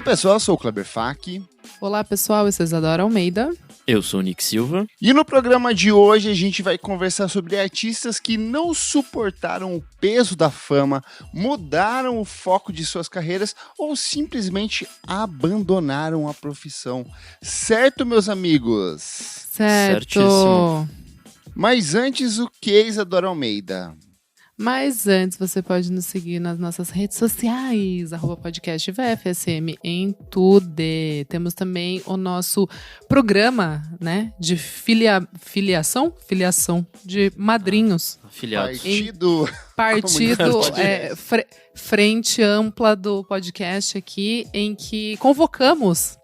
Oi pessoal, eu sou o Kleber Fak. Olá pessoal, eu sou Isadora Almeida. Eu sou o Nick Silva. E no programa de hoje a gente vai conversar sobre artistas que não suportaram o peso da fama, mudaram o foco de suas carreiras ou simplesmente abandonaram a profissão. Certo, meus amigos? Certíssimo. Mas antes, o que, Isadora Almeida? Mas antes, você pode nos seguir nas nossas redes sociais, @podcast VFSM em tudo. Temos também o nosso programa, né, de filiação de madrinhos. Afiliados. Partido Frente ampla do podcast aqui, em que convocamos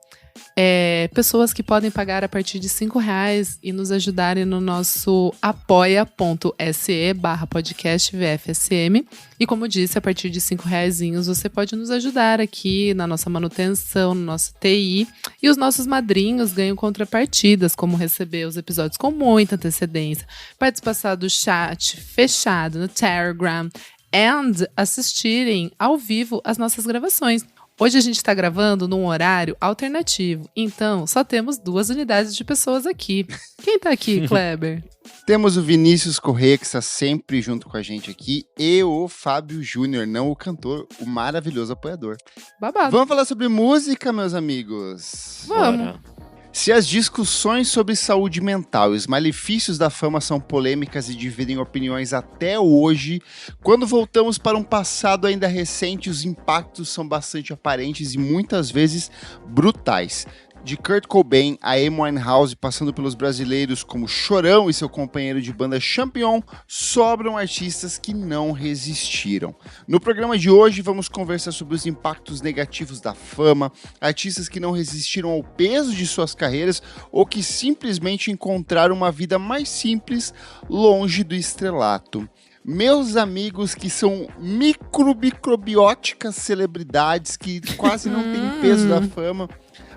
pessoas que podem pagar a partir de R$5 e nos ajudarem no nosso apoia.se/podcast VFSM. E como disse, a partir de R$5 você pode nos ajudar aqui na nossa manutenção, no nosso TI. E os nossos madrinhos ganham contrapartidas, como receber os episódios com muita antecedência, participar do chat fechado no Telegram e assistirem ao vivo as nossas gravações. Hoje a gente está gravando num horário alternativo, então só temos 2 unidades de pessoas aqui. Quem tá aqui, Kleber? Temos o Vinícius Corrêa, que está sempre junto com a gente aqui, e o Fábio Júnior, não o cantor, o maravilhoso apoiador. Babado. Vamos falar sobre música, meus amigos? Vamos. Bora. Se as discussões sobre saúde mental e os malefícios da fama são polêmicas e dividem opiniões até hoje, quando voltamos para um passado ainda recente, os impactos são bastante aparentes e muitas vezes brutais. De Kurt Cobain a Amy Winehouse, passando pelos brasileiros como Chorão e seu companheiro de banda Champion, sobram artistas que não resistiram. No programa de hoje vamos conversar sobre os impactos negativos da fama, artistas que não resistiram ao peso de suas carreiras ou que simplesmente encontraram uma vida mais simples, longe do estrelato. Meus amigos que são microbióticas celebridades que quase não têm peso da fama,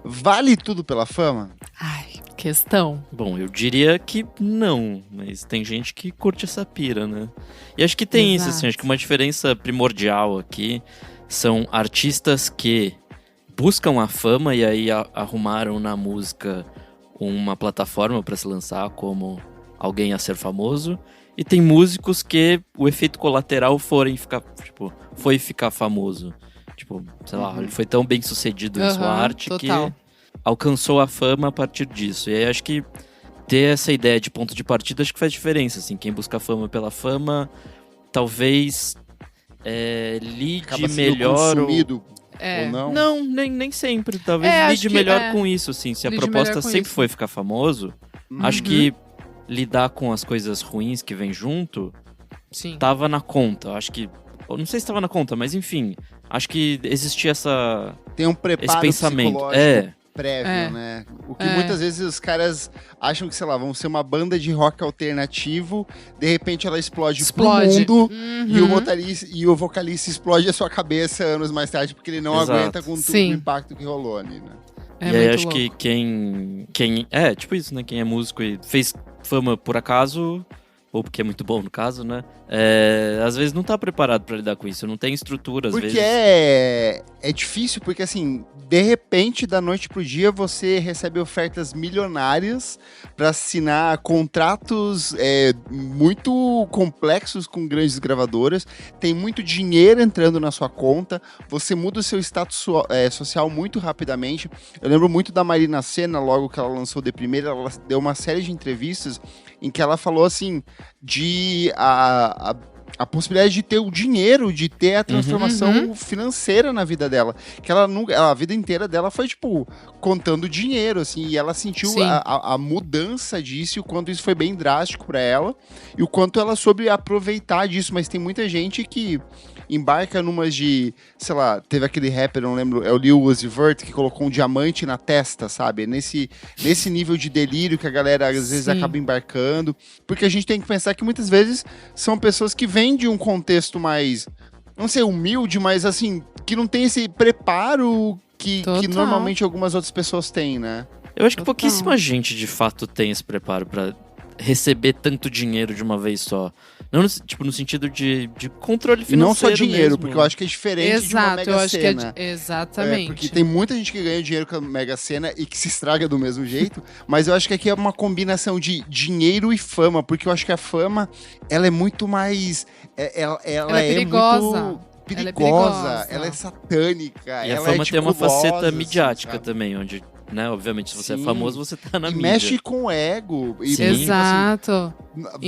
vale tudo pela fama? Ai, questão. Bom, eu diria que não, mas tem gente que curte essa pira, né? E acho que tem Exato. isso, assim, acho que uma diferença primordial aqui são artistas que buscam a fama e aí arrumaram na música uma plataforma para se lançar como alguém a ser famoso, e tem músicos que o efeito colateral foi ficar famoso. Tipo, sei lá, ele foi tão bem sucedido em sua arte total. que alcançou a fama a partir disso. E aí acho que ter essa ideia de ponto de partida acho que faz diferença, assim. Quem busca fama pela fama, talvez lide Acaba sendo melhor consumido ou não? Não, nem sempre. Talvez acho lide que melhor com isso, assim. Se a lide proposta melhor com sempre isso. foi ficar famoso, acho que lidar com as coisas ruins que vem junto Sim. tava na conta. Acho que... Eu não sei se tava na conta, mas enfim. Acho que existia Tem um esse preparo pensamento. psicológico prévio, É. né? O que muitas vezes os caras acham que, sei lá, vão ser uma banda de rock alternativo, de repente ela explode. Pro mundo e o motorista e o vocalista explode a sua cabeça anos mais tarde, porque ele não Exato. aguenta com tudo o Sim. impacto que rolou ali, né? É e aí muito acho louco. que quem... tipo isso, né? Quem é músico e fez fama por acaso, ou porque é muito bom no caso, né? Às vezes não tá preparado pra lidar com isso, não tem estrutura, às Porque vezes. é difícil, porque assim, de repente, da noite pro dia, você recebe ofertas milionárias para assinar contratos muito complexos com grandes gravadoras, tem muito dinheiro entrando na sua conta, você muda o seu status social muito rapidamente. Eu lembro muito da Marina Sena, logo que ela lançou de primeira, ela deu uma série de entrevistas em que ela falou assim, de a possibilidade de ter o dinheiro, de ter a transformação financeira na vida dela. Que ela nunca, a vida inteira dela foi, tipo, contando dinheiro, assim, e ela sentiu Sim. a mudança disso, e o quanto isso foi bem drástico pra ela, e o quanto ela soube aproveitar disso, mas tem muita gente que embarca numas de, sei lá, teve aquele rapper, não lembro, é o Lil Uzi Vert, que colocou um diamante na testa, sabe? Nesse nível de delírio que a galera às vezes Sim. acaba embarcando, porque a gente tem que pensar que muitas vezes são pessoas que vêm de um contexto mais, não sei, humilde, mas assim, que não tem esse preparo que normalmente algumas outras pessoas têm, né? Eu acho que Total. pouquíssima gente de fato tem esse preparo pra receber tanto dinheiro de uma vez só. Não no sentido de controle financeiro. E não só dinheiro, mesmo. porque eu acho que é diferente de uma Mega eu acho Sena. que é exatamente. Porque tem muita gente que ganha dinheiro com a Mega Sena e que se estraga do mesmo jeito, mas eu acho que aqui é uma combinação de dinheiro e fama, porque eu acho que a fama, ela é muito mais... Ela é perigosa. muito perigosa, ela é satânica. E a ela fama é, tem uma faceta assim, midiática sabe? também, onde, né, obviamente, se você Sim. é famoso, você tá na E mídia. mexe com o ego. E, Sim. Exato.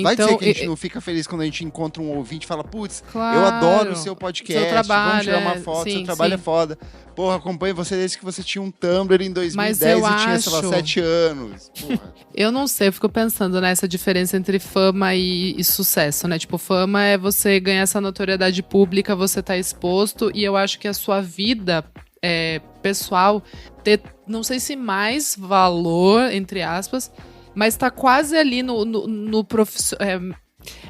Vai Então, dizer que a gente não fica feliz quando a gente encontra um ouvinte e fala, putz, Claro. eu adoro o seu podcast, Seu trabalho, vamos tirar uma foto, seu trabalho é foda. Porra, acompanho você desde que você tinha um Tumblr em 2010 e tinha, sei lá, 7 anos. Porra. Eu não sei, eu fico pensando nessa diferença entre fama e sucesso, né? Tipo, fama é você ganhar essa notoriedade pública, você tá exposto, e eu acho que a sua vida pessoal ter, não sei se mais valor, entre aspas, mas tá quase ali no profissional.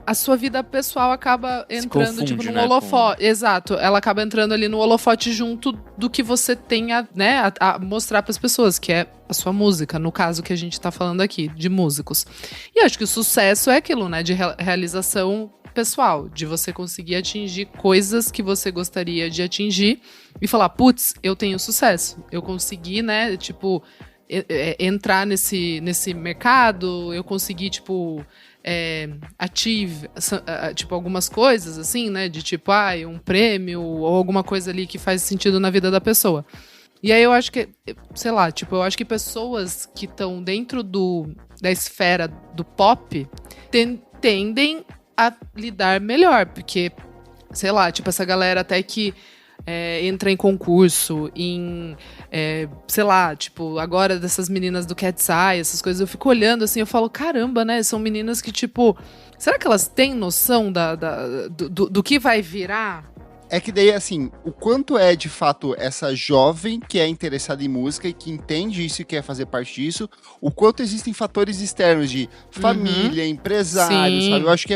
A sua vida pessoal acaba entrando, confunde, tipo, num né, holofote. Exato, ela acaba entrando ali no holofote junto do que você tem a mostrar para as pessoas, que é a sua música, no caso que a gente tá falando aqui, de músicos. E acho que o sucesso é aquilo, né, de realização pessoal, de você conseguir atingir coisas que você gostaria de atingir e falar, putz, eu tenho sucesso, eu consegui, né, tipo, entrar nesse mercado, eu consegui, tipo, tipo, algumas coisas, assim, né, de tipo, um prêmio ou alguma coisa ali que faz sentido na vida da pessoa. E aí eu acho que, sei lá, tipo, eu acho que pessoas que estão dentro da esfera do pop tendem a lidar melhor, porque, sei lá, tipo, essa galera até que entra em concurso, sei lá, tipo, agora dessas meninas do Cat's Eye, essas coisas, eu fico olhando assim, eu falo, caramba, né, são meninas que, tipo, será que elas têm noção do que vai virar? É que daí, assim, o quanto é, de fato, essa jovem que é interessada em música e que entende isso e quer fazer parte disso, o quanto existem fatores externos de família, empresários, Sim. sabe? Eu acho que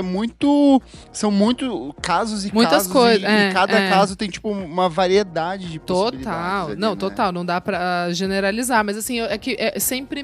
são muito casos e Muitas casos, coisas, e cada caso tem, tipo, uma variedade de possibilidades. Total, ali, não, né? total, não dá pra generalizar, mas assim, é que sempre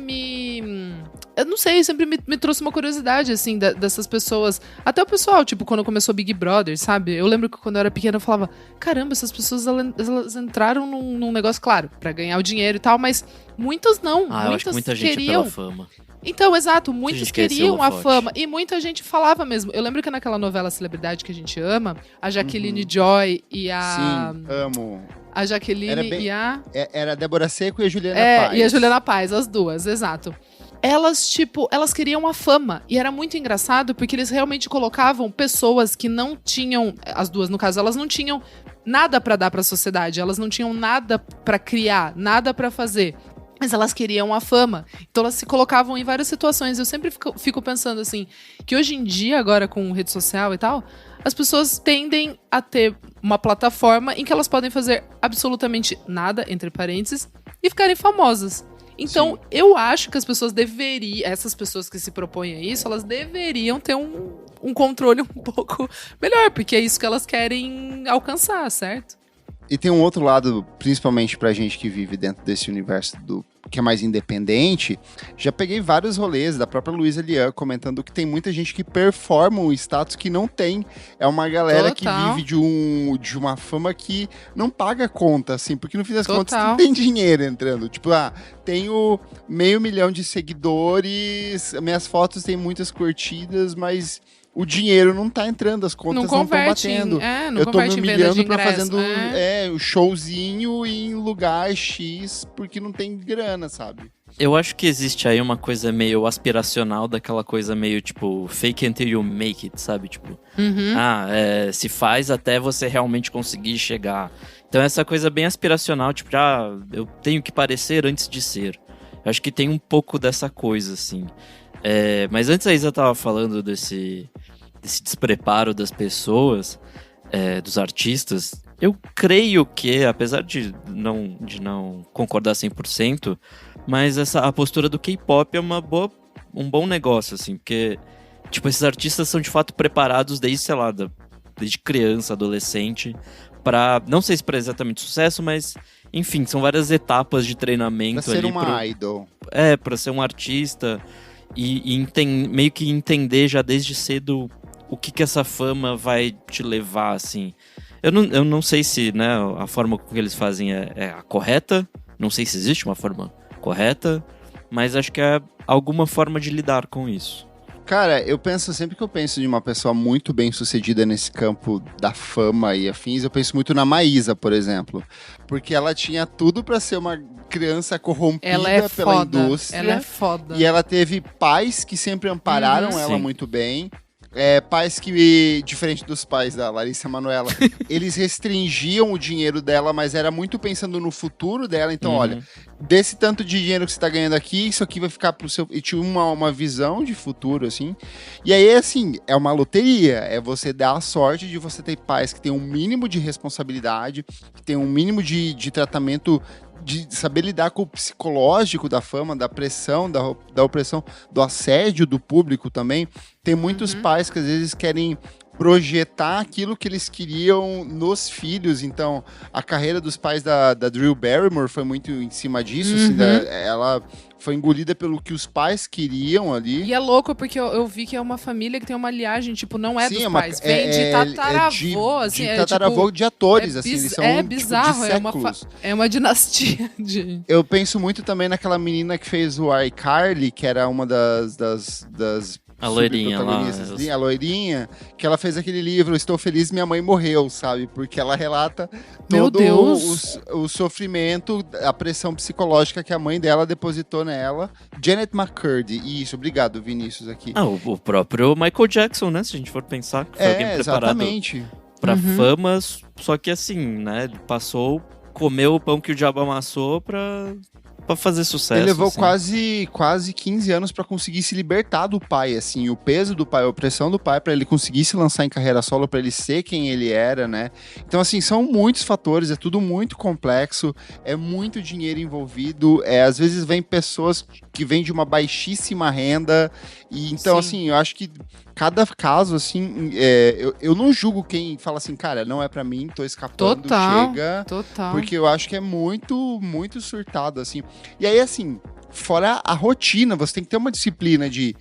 eu não sei, sempre me trouxe uma curiosidade, assim, dessas pessoas, até o pessoal, tipo, quando começou Big Brother, sabe? Eu lembro que quando eu era pequena eu falava, caramba, essas pessoas, elas entraram num negócio, claro, pra ganhar o dinheiro e tal, mas muitas não, eu acho que muita gente queriam. pela fama. Então, exato, muitos gente quer esse queriam a holofote. fama, e muita gente falava mesmo. Eu lembro que naquela novela Celebridade que a gente ama, a Jaqueline Joy e a... Sim, amo. A Jaqueline e a... Era a Débora Seco e a Juliana Paz. E a Juliana Paz, as duas, exato. Elas queriam a fama. E era muito engraçado, porque eles realmente colocavam pessoas que não tinham... As duas, no caso, elas não tinham nada pra dar pra sociedade. Elas não tinham nada pra criar, nada pra fazer. Mas elas queriam a fama. Então elas se colocavam em várias situações. Eu sempre fico pensando assim, que hoje em dia, agora com rede social e tal, as pessoas tendem a ter uma plataforma em que elas podem fazer absolutamente nada, entre parênteses, e ficarem famosas. Então, eu acho que as pessoas essas pessoas que se propõem a isso, elas deveriam ter um controle um pouco melhor, porque é isso que elas querem alcançar, certo? E tem um outro lado, principalmente pra gente que vive dentro desse universo que é mais independente. Já peguei vários rolês da própria Luísa Lian comentando que tem muita gente que performa um status que não tem. É uma galera que vive de uma fama que não paga conta, assim, porque no fim das contas não tem dinheiro entrando. Tipo, tenho 500 mil de seguidores, minhas fotos têm muitas curtidas, mas o dinheiro não tá entrando, as contas não estão batendo. Eu tô me humilhando pra fazendo o showzinho em lugar X, porque não tem grana, sabe? Eu acho que existe aí uma coisa meio aspiracional, daquela coisa meio, tipo, fake until you make it, sabe? Tipo, se faz até você realmente conseguir chegar. Então essa coisa bem aspiracional, tipo, eu tenho que parecer antes de ser. Eu acho que tem um pouco dessa coisa, assim. Mas antes a Isa tava falando desse despreparo das pessoas, dos artistas. Eu creio que, apesar de não concordar 100%, mas a postura do K-pop é um bom negócio, assim, porque, tipo, esses artistas são de fato preparados desde, sei lá, desde criança, adolescente, não sei se para exatamente sucesso, mas, enfim, são várias etapas de treinamento pra ser ali uma idol. pra ser um artista. meio que entender já desde cedo o que essa fama vai te levar, assim. Eu não sei se, né, a forma que eles fazem é a correta, não sei se existe uma forma correta, mas acho que é alguma forma de lidar com isso. Cara, sempre que eu penso de uma pessoa muito bem sucedida nesse campo da fama e afins, eu penso muito na Maísa, por exemplo. Porque ela tinha tudo pra ser uma criança corrompida pela indústria. Ela é foda. E ela teve pais que sempre ampararam ela sim. muito bem. Pais que, diferente dos pais da Larissa Manoela, eles restringiam o dinheiro dela, mas era muito pensando no futuro dela. Então, olha, desse tanto de dinheiro que você tá ganhando aqui, isso aqui vai ficar pro seu... E tinha uma visão de futuro, assim. E aí, assim, é uma loteria. É você dar a sorte de você ter pais que têm um mínimo de responsabilidade, que têm um mínimo de tratamento, de saber lidar com o psicológico da fama, da pressão, da opressão, do assédio do público também. Tem muitos pais que às vezes querem projetar aquilo que eles queriam nos filhos. Então, a carreira dos pais da Drew Barrymore foi muito em cima disso. Assim, ela foi engolida pelo que os pais queriam ali. E é louco porque eu vi que é uma família que tem uma liagem, tipo, não é dos pais. Vem de tataravô, assim. De tataravô, tipo, de atores, assim. Eles são, bizarro, tipo, é uma dinastia de... Eu penso muito também naquela menina que fez o iCarly, que era uma das a loirinha lá. A loirinha, que ela fez aquele livro Estou Feliz, Minha Mãe Morreu, sabe? Porque ela relata todo o sofrimento, a pressão psicológica que a mãe dela depositou nela. Janet McCurdy. Isso, obrigado, Vinícius, aqui. O próprio Michael Jackson, né? Se a gente for pensar, que foi alguém preparado exatamente. Pra fama, só que assim, né? Comeu o pão que o diabo amassou pra fazer sucesso. Ele levou assim. quase 15 anos pra conseguir se libertar do pai, assim, o peso do pai, a opressão do pai, pra ele conseguir se lançar em carreira solo, pra ele ser quem ele era, né? Então, assim, são muitos fatores, é tudo muito complexo, é muito dinheiro envolvido, às vezes vem pessoas que vêm de uma baixíssima renda, e então, assim, eu acho que cada caso, assim, eu não julgo quem fala assim, cara, não é pra mim, tô escapando, chega. Total. Porque eu acho que é muito, muito surtado, assim. E aí, assim, fora a rotina, você tem que ter uma disciplina de...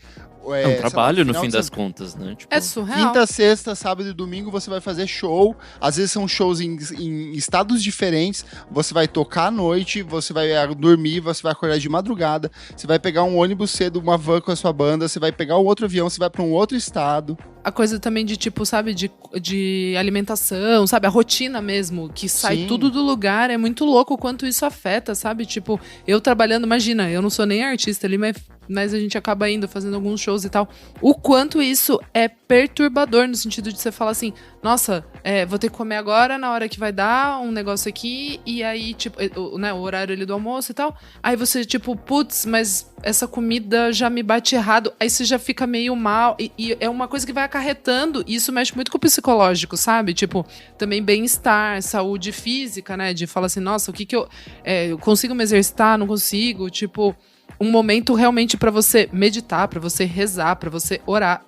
É um trabalho, no fim das contas, né? Tipo, é surreal. Quinta, sexta, sábado e domingo você vai fazer show. Às vezes são shows em estados diferentes. Você vai tocar à noite, você vai dormir, você vai acordar de madrugada. Você vai pegar um ônibus cedo, uma van com a sua banda. Você vai pegar um outro avião, você vai pra um outro estado. A coisa também de, tipo, sabe, de alimentação, sabe? A rotina mesmo, que sai tudo do lugar. É muito louco o quanto isso afeta, sabe? Tipo, eu trabalhando, imagina, eu não sou nem artista ali, mas a gente acaba indo, fazendo alguns shows e tal. O quanto isso é perturbador, no sentido de você falar assim, nossa, vou ter que comer agora, na hora que vai dar um negócio aqui, e aí, tipo, o horário ali do almoço e tal. Aí você, tipo, putz, mas essa comida já me bate errado. Aí você já fica meio mal. E é uma coisa que vai acarretando, e isso mexe muito com o psicológico, sabe? Tipo, também bem-estar, saúde física, né? De falar assim, nossa, o que eu consigo me exercitar? Não consigo? Tipo, um momento realmente pra você meditar, pra você rezar, pra você orar.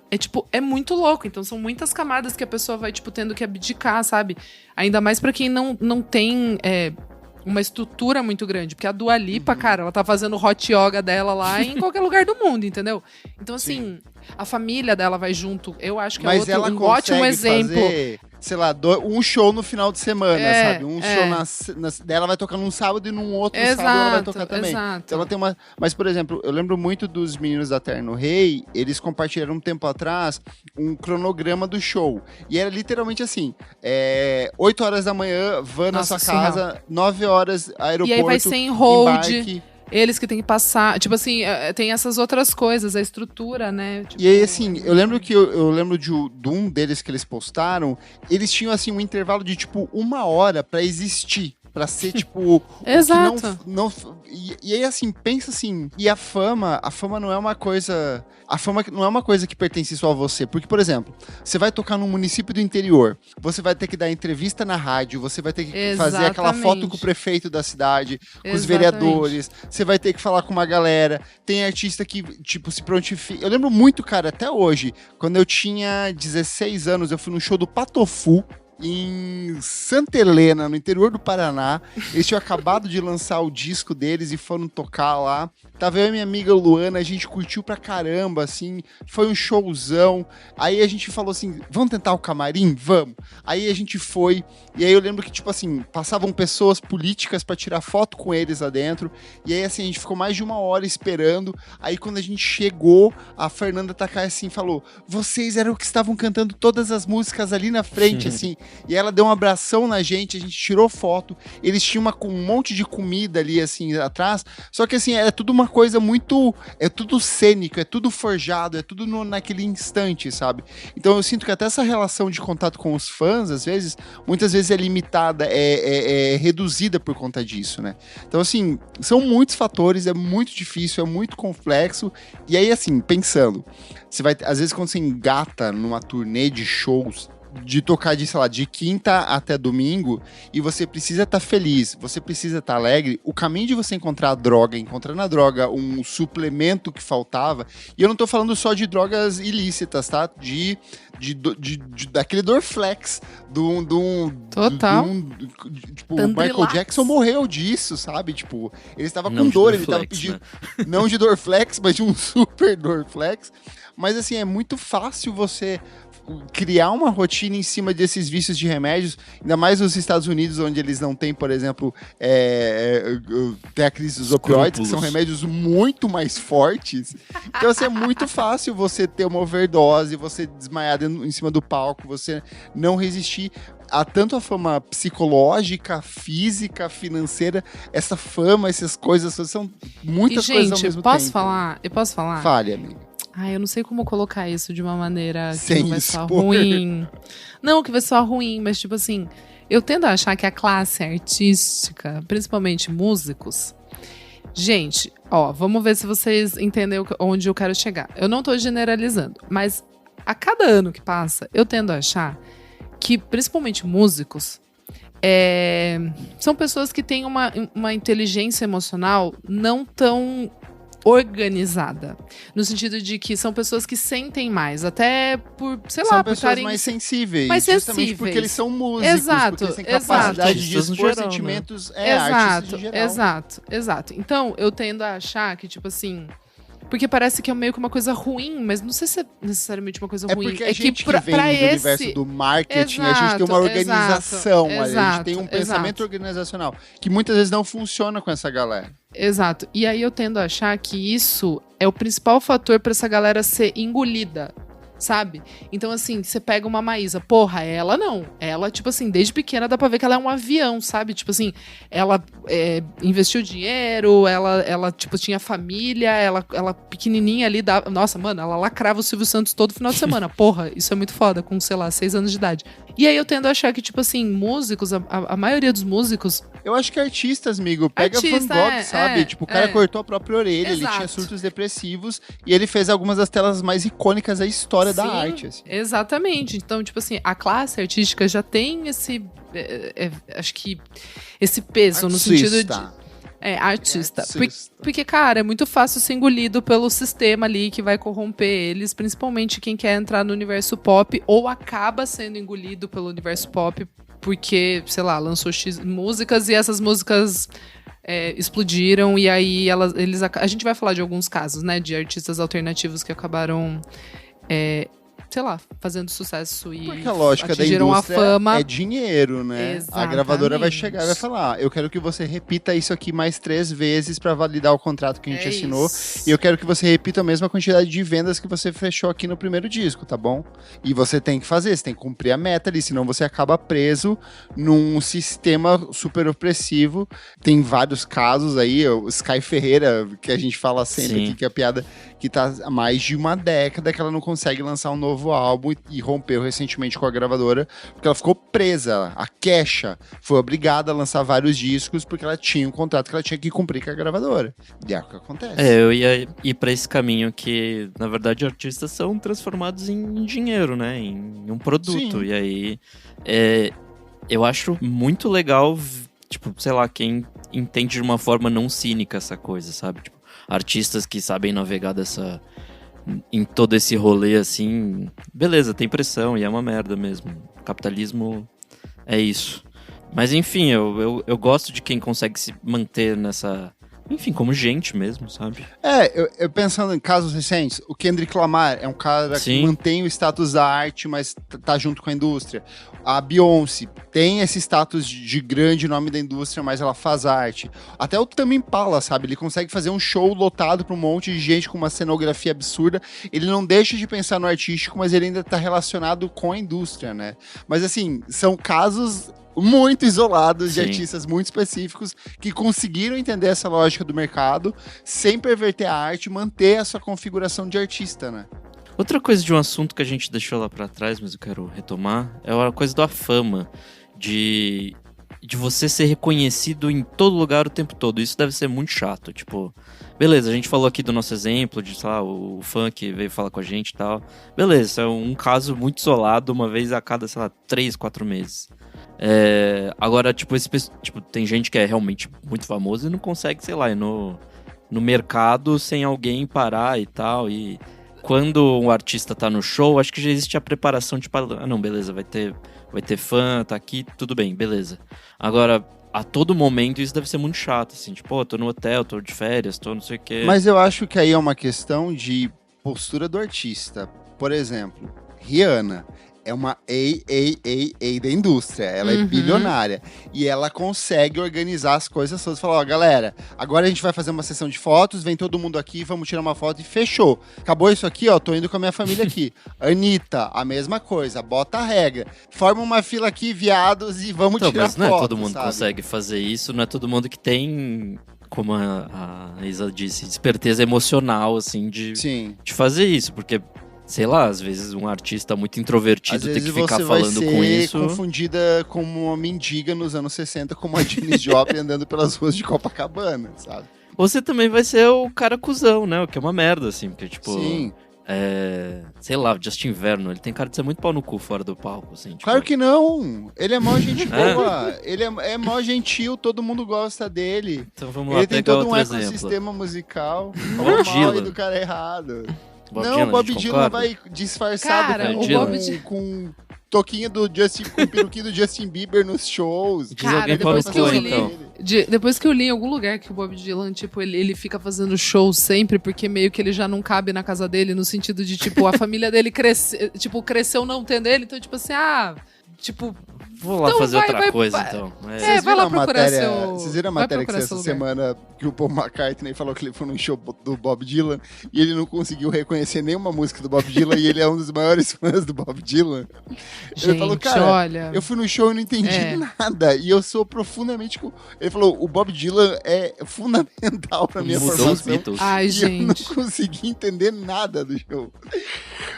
É muito louco. Então são muitas camadas que a pessoa vai, tipo, tendo que abdicar, sabe? Ainda mais pra quem não tem... uma estrutura muito grande, porque a Dua Lipa, cara, ela tá fazendo hot yoga dela lá em qualquer lugar do mundo, entendeu? Então, assim, a família dela vai junto, eu acho que mas é um ótimo exemplo. Fazer, sei lá, um show no final de semana, sabe? Um show dela vai tocar num sábado e num outro sábado ela vai tocar também. Exato. Então ela tem uma... Mas, por exemplo, eu lembro muito dos meninos da Terno Rei, eles compartilharam um tempo atrás um cronograma do show. E era literalmente assim, 8 horas da manhã, van na sua casa, 9 horas, aeroporto, e aí vai ser em hold, embarque. Eles que tem que passar, tipo assim, tem essas outras coisas, a estrutura, né? Tipo, e aí, assim, eu lembro que eu lembro de um deles que eles postaram, eles tinham, assim, um intervalo de, tipo, 1 hora pra existir. Pra ser, tipo... Exato. E aí, assim, pensa assim... E a fama não é uma coisa... A fama não é uma coisa que pertence só a você. Porque, por exemplo, você vai tocar num município do interior, você vai ter que dar entrevista na rádio, você vai ter que fazer aquela foto com o prefeito da cidade, com os vereadores, você vai ter que falar com uma galera. Tem artista que, tipo, se prontifica... Eu lembro muito, cara, até hoje, quando eu tinha 16 anos, eu fui num show do Patofu, em Santa Helena, no interior do Paraná. Eles tinham acabado de lançar o disco deles e foram tocar lá. Tava eu e minha amiga Luana, a gente curtiu pra caramba, assim, foi um showzão. Aí a gente falou assim, vamos tentar o camarim? Vamos. Aí a gente foi, e aí eu lembro que, tipo assim, passavam pessoas políticas pra tirar foto com eles lá dentro, e aí assim, a gente ficou mais de 1 hora esperando. Aí quando a gente chegou, a Fernanda Takai assim falou, vocês eram que estavam cantando todas as músicas ali na frente, assim, e ela deu um abração na gente, a gente tirou foto, eles tinham um monte de comida ali, assim, atrás, só que assim, é tudo uma coisa muito, é tudo cênico, é tudo forjado, é tudo naquele instante, sabe? Então eu sinto que até essa relação de contato com os fãs, às vezes, muitas vezes é limitada, é reduzida por conta disso, né? Então assim, são muitos fatores, é muito difícil, é muito complexo, e aí assim, pensando, você vai, às vezes quando você engata numa turnê de shows, de tocar de, sei lá, de quinta até domingo, e você precisa estar feliz, você precisa estar alegre, o caminho de você encontrar a droga, encontrar na droga um suplemento que faltava, e eu não tô falando só de drogas ilícitas, tá? Daquele Dorflex, Total. tipo, o Michael Jackson morreu disso, sabe? Tipo, ele estava com dor, ele estava pedindo, né? Não de Dorflex, mas de um super Dorflex, mas assim, é muito fácil você criar uma rotina em cima desses vícios de remédios, ainda mais nos Estados Unidos, onde eles não têm, por exemplo, tem a crise dos opioides, que são remédios muito mais fortes. Então, assim, é muito fácil você ter uma overdose, você desmaiar em cima do palco, você não resistir a tanto a fama psicológica, física, financeira, essa fama, essas coisas, são muitas coisas ao mesmo tempo. Eu posso falar? Fale, amiga. Eu não sei como colocar isso de uma maneira sem que não vai soar ruim. Não, que vai soar ruim, mas tipo assim, eu tendo a achar que a classe artística, principalmente músicos, gente, vamos ver se vocês entendem onde eu quero chegar. Eu não tô generalizando, mas a cada ano que passa, eu tendo a achar que, principalmente músicos, são pessoas que têm uma inteligência emocional não tão organizada. No sentido de que são pessoas que sentem mais, até por, sei lá, são por pessoas estarem mais sensíveis. Mais justamente sensíveis. Porque eles são músicos, exato, porque eles têm capacidade de Artistas no expor geral, sentimentos, né? artistas em geral. Exato. Então, eu tendo a achar que, tipo assim, porque parece que é meio que uma coisa ruim, mas não sei se é necessariamente uma coisa ruim. Porque a gente que vem do universo do marketing, a gente tem uma organização ali, a gente tem um pensamento organizacional, que muitas vezes não funciona com essa galera. Exato. E aí eu tendo a achar que isso é o principal fator pra essa galera ser engolida, sabe? Então, assim, você pega uma Maísa, porra, ela não. Ela, tipo assim, desde pequena dá pra ver que ela é um avião, sabe? Tipo assim, ela investiu dinheiro, ela tipo, tinha família, ela pequenininha ali, nossa, mano, ela lacrava o Silvio Santos todo final de semana. Porra, isso é muito foda, com, sei lá, 6 anos de idade. E aí eu tendo a achar que, tipo assim, músicos, a maioria dos músicos... Eu acho que artistas, amigo, pega Van Gogh, sabe? Tipo, o cara cortou a própria orelha, ele tinha surtos depressivos, e ele fez algumas das telas mais icônicas da história da arte. Assim. Exatamente. Então, tipo assim, a classe artística já tem esse... acho que esse peso, no sentido de... Artista. Porque, cara, é muito fácil ser engolido pelo sistema ali que vai corromper eles, principalmente quem quer entrar no universo pop ou acaba sendo engolido pelo universo pop porque, sei lá, lançou X músicas e essas músicas explodiram e aí a gente vai falar de alguns casos, né, de artistas alternativos que acabaram... sei lá, fazendo sucesso e porque a lógica da indústria a fama. É dinheiro, né? Exatamente. A gravadora vai chegar e vai falar, eu quero que você repita isso aqui mais 3 vezes pra validar o contrato que a gente assinou. Isso. E eu quero que você repita a mesma quantidade de vendas que você fechou aqui no primeiro disco, tá bom? E você tem que fazer, você tem que cumprir a meta ali, senão você acaba preso num sistema super opressivo. Tem vários casos aí, o Sky Ferreira, que a gente fala sempre aqui, que é a piada que tá há mais de 1 década que ela não consegue lançar um novo álbum e rompeu recentemente com a gravadora porque ela ficou presa. A Kesha foi obrigada a lançar vários discos porque ela tinha um contrato que ela tinha que cumprir com a gravadora. E é o que acontece. Eu ia ir pra esse caminho que, na verdade, artistas são transformados em dinheiro, né? Em um produto. Sim. E aí, eu acho muito legal, tipo, sei lá, quem entende de uma forma não cínica essa coisa, sabe? Tipo, artistas que sabem navegar em todo esse rolê, assim, beleza, tem pressão e é uma merda mesmo. O capitalismo é isso. Mas enfim, eu gosto de quem consegue se manter nessa... Enfim, como gente mesmo, sabe? Eu pensando em casos recentes, o Kendrick Lamar é um cara Sim. que mantém o status da arte, mas tá junto com a indústria. A Beyoncé tem esse status de grande nome da indústria, mas ela faz arte. Até o Tame Impala, sabe? Ele consegue fazer um show lotado pra um monte de gente com uma cenografia absurda. Ele não deixa de pensar no artístico, mas ele ainda tá relacionado com a indústria, né? Mas assim, são casos muito isolados de Sim. artistas muito específicos que conseguiram entender essa lógica do mercado sem perverter a arte e manter a sua configuração de artista, né? Outra coisa de um assunto que a gente deixou lá pra trás, mas eu quero retomar, é a coisa da fama, de você ser reconhecido em todo lugar o tempo todo. Isso deve ser muito chato, tipo... Beleza, a gente falou aqui do nosso exemplo, de, sei lá, o fã que veio falar com a gente e tal. Beleza, é um caso muito isolado, uma vez a cada, sei lá, 3, 4 meses. Agora, tipo, tem gente que é realmente muito famosa e não consegue, sei lá, ir no mercado sem alguém parar e tal. E quando um artista tá no show, acho que já existe a preparação de... não, beleza, vai ter fã, tá aqui, tudo bem, beleza. Agora, a todo momento, isso deve ser muito chato, assim. Tipo, tô no hotel, tô de férias, tô não sei o quê. Mas eu acho que aí é uma questão de postura do artista. Por exemplo, Rihanna é uma A da indústria. Ela é bilionária. E ela consegue organizar as coisas todas. Falar, ó, galera, agora a gente vai fazer uma sessão de fotos, vem todo mundo aqui, vamos tirar uma foto e fechou. Acabou isso aqui, ó, tô indo com a minha família aqui. Anitta, a mesma coisa, bota a regra. Forma uma fila aqui, viados, e vamos então, tirar mas não foto, é todo mundo sabe? consegue fazer isso, não é todo mundo que tem... Como a Isa disse, esperteza emocional, assim, de fazer isso, porque... Sei lá, às vezes um artista muito introvertido tem que ficar falando com isso. Confundida como uma mendiga nos anos 60, como a Janis Joplin andando pelas ruas de Copacabana, sabe? Você também vai ser o cara cuzão, né? O que é uma merda, assim, porque, tipo... Sim. Sei lá, Justin Vernon, ele tem cara de ser muito pau no cu fora do palco, assim. Tipo... Claro que não! Ele é mó gente boa. Ele é mó gentil, todo mundo gosta dele. Então vamos lá, ele tem todo um exemplo. ecossistema musical. Bob Dylan. E do cara errado. Bob não, Dylan, o Bob Dylan vai disfarçado Cara, com toquinho do Justin, com peruquinho do Justin Bieber nos shows. Diz alguém depois qual que eu foi, li, então. depois que eu li em algum lugar que o Bob Dylan, tipo, ele fica fazendo show sempre, porque meio que ele já não cabe na casa dele, no sentido de, tipo, a família dele cresceu não tendo ele, então, tipo assim, tipo... Vou lá então fazer outra coisa, então. Vai lá procurar seu... Vocês viram a matéria que essa semana que o Paul McCartney falou que ele foi num show do Bob Dylan e ele não conseguiu reconhecer nenhuma música do Bob Dylan e ele é um dos maiores fãs do Bob Dylan. Gente, ele falou, cara, olha... eu fui no show e não entendi nada e eu sou profundamente... Ele falou, o Bob Dylan é fundamental pra minha Mudou formação. os Beatles. Ai, E gente. eu não consegui entender nada do show.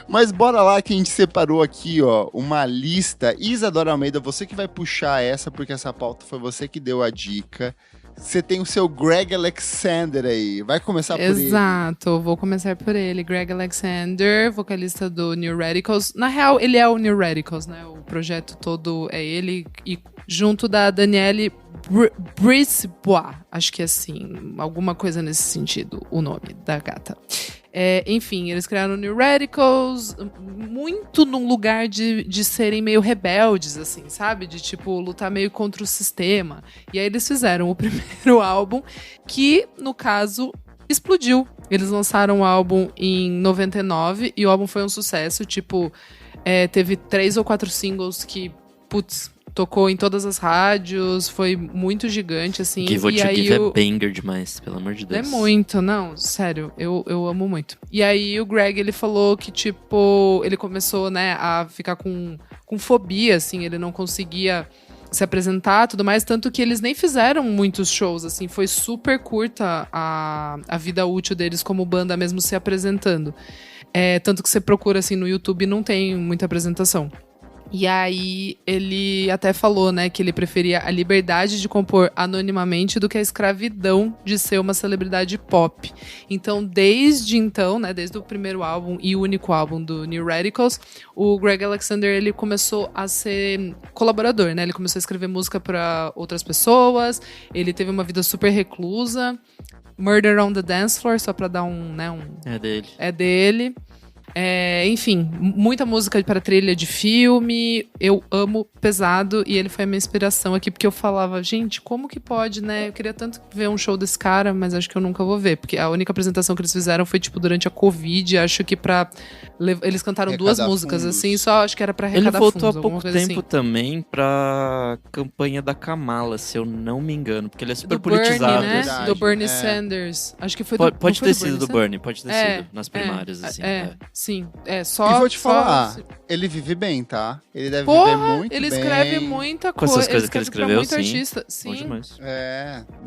Mas bora lá que a gente separou aqui, ó, uma lista. Isadora Almeida, você que vai puxar essa, porque essa pauta foi você que deu a dica. Você tem o seu Greg Alexander aí. Vai começar por ele. Exato, vou começar por ele. Greg Alexander, vocalista do New Radicals. Na real, ele é o New Radicals, né? O projeto todo é ele, e junto da Danielle Brisebois. Acho que é assim, alguma coisa nesse sentido, o nome da gata. Enfim, eles criaram o New Radicals muito num lugar de serem meio rebeldes, assim, sabe? De, tipo, lutar meio contra o sistema. E aí eles fizeram o primeiro álbum, que, no caso, explodiu. Eles lançaram o álbum em 99 e o álbum foi um sucesso. Tipo, teve 3 ou 4 singles que, putz, tocou em todas as rádios, foi muito gigante, assim. Give What You Give é banger demais, pelo amor de Deus. É muito, não, sério, eu amo muito. E aí o Greg, ele falou que, tipo, ele começou, né, a ficar com fobia, assim, ele não conseguia se apresentar, tudo mais, tanto que eles nem fizeram muitos shows, assim, foi super curta a vida útil deles como banda, mesmo se apresentando. Tanto que você procura, assim, no YouTube, não tem muita apresentação. E aí ele até falou, né, que ele preferia a liberdade de compor anonimamente do que a escravidão de ser uma celebridade pop. Então, desde então, né, desde o primeiro álbum e o único álbum do New Radicals, o Greg Alexander, ele começou a ser colaborador, né? Ele começou a escrever música para outras pessoas, ele teve uma vida super reclusa. Murder on the Dance Floor, só pra dar um... É dele. Enfim, muita música para trilha de filme. Eu amo pesado e ele foi a minha inspiração aqui, porque eu falava, gente, como que pode, né? Eu queria tanto ver um show desse cara, mas acho que eu nunca vou ver, porque a única apresentação que eles fizeram foi, tipo, durante a Covid, acho que eles cantaram Arrecadar 2 músicas, fundos. assim, só acho que era pra Ele arrecadar voltou fundos, há pouco alguma coisa tempo assim. também pra campanha da Kamala, se eu não me engano, porque ele é super Do Bernie, politizado. né? Verdade, Do Bernie é. Sanders. Acho que foi Pode, não pode foi ter do sido do Sanders? Bernie, pode ter sido, nas primárias, assim. Sim. Só, E vou te só- falar, ele vive bem, tá? Ele deve viver Porra, muito ele bem. escreve muita Com essas coisa. coisas que ele escreve escreveu, pra muito sim. artista. Bom Sim. demais.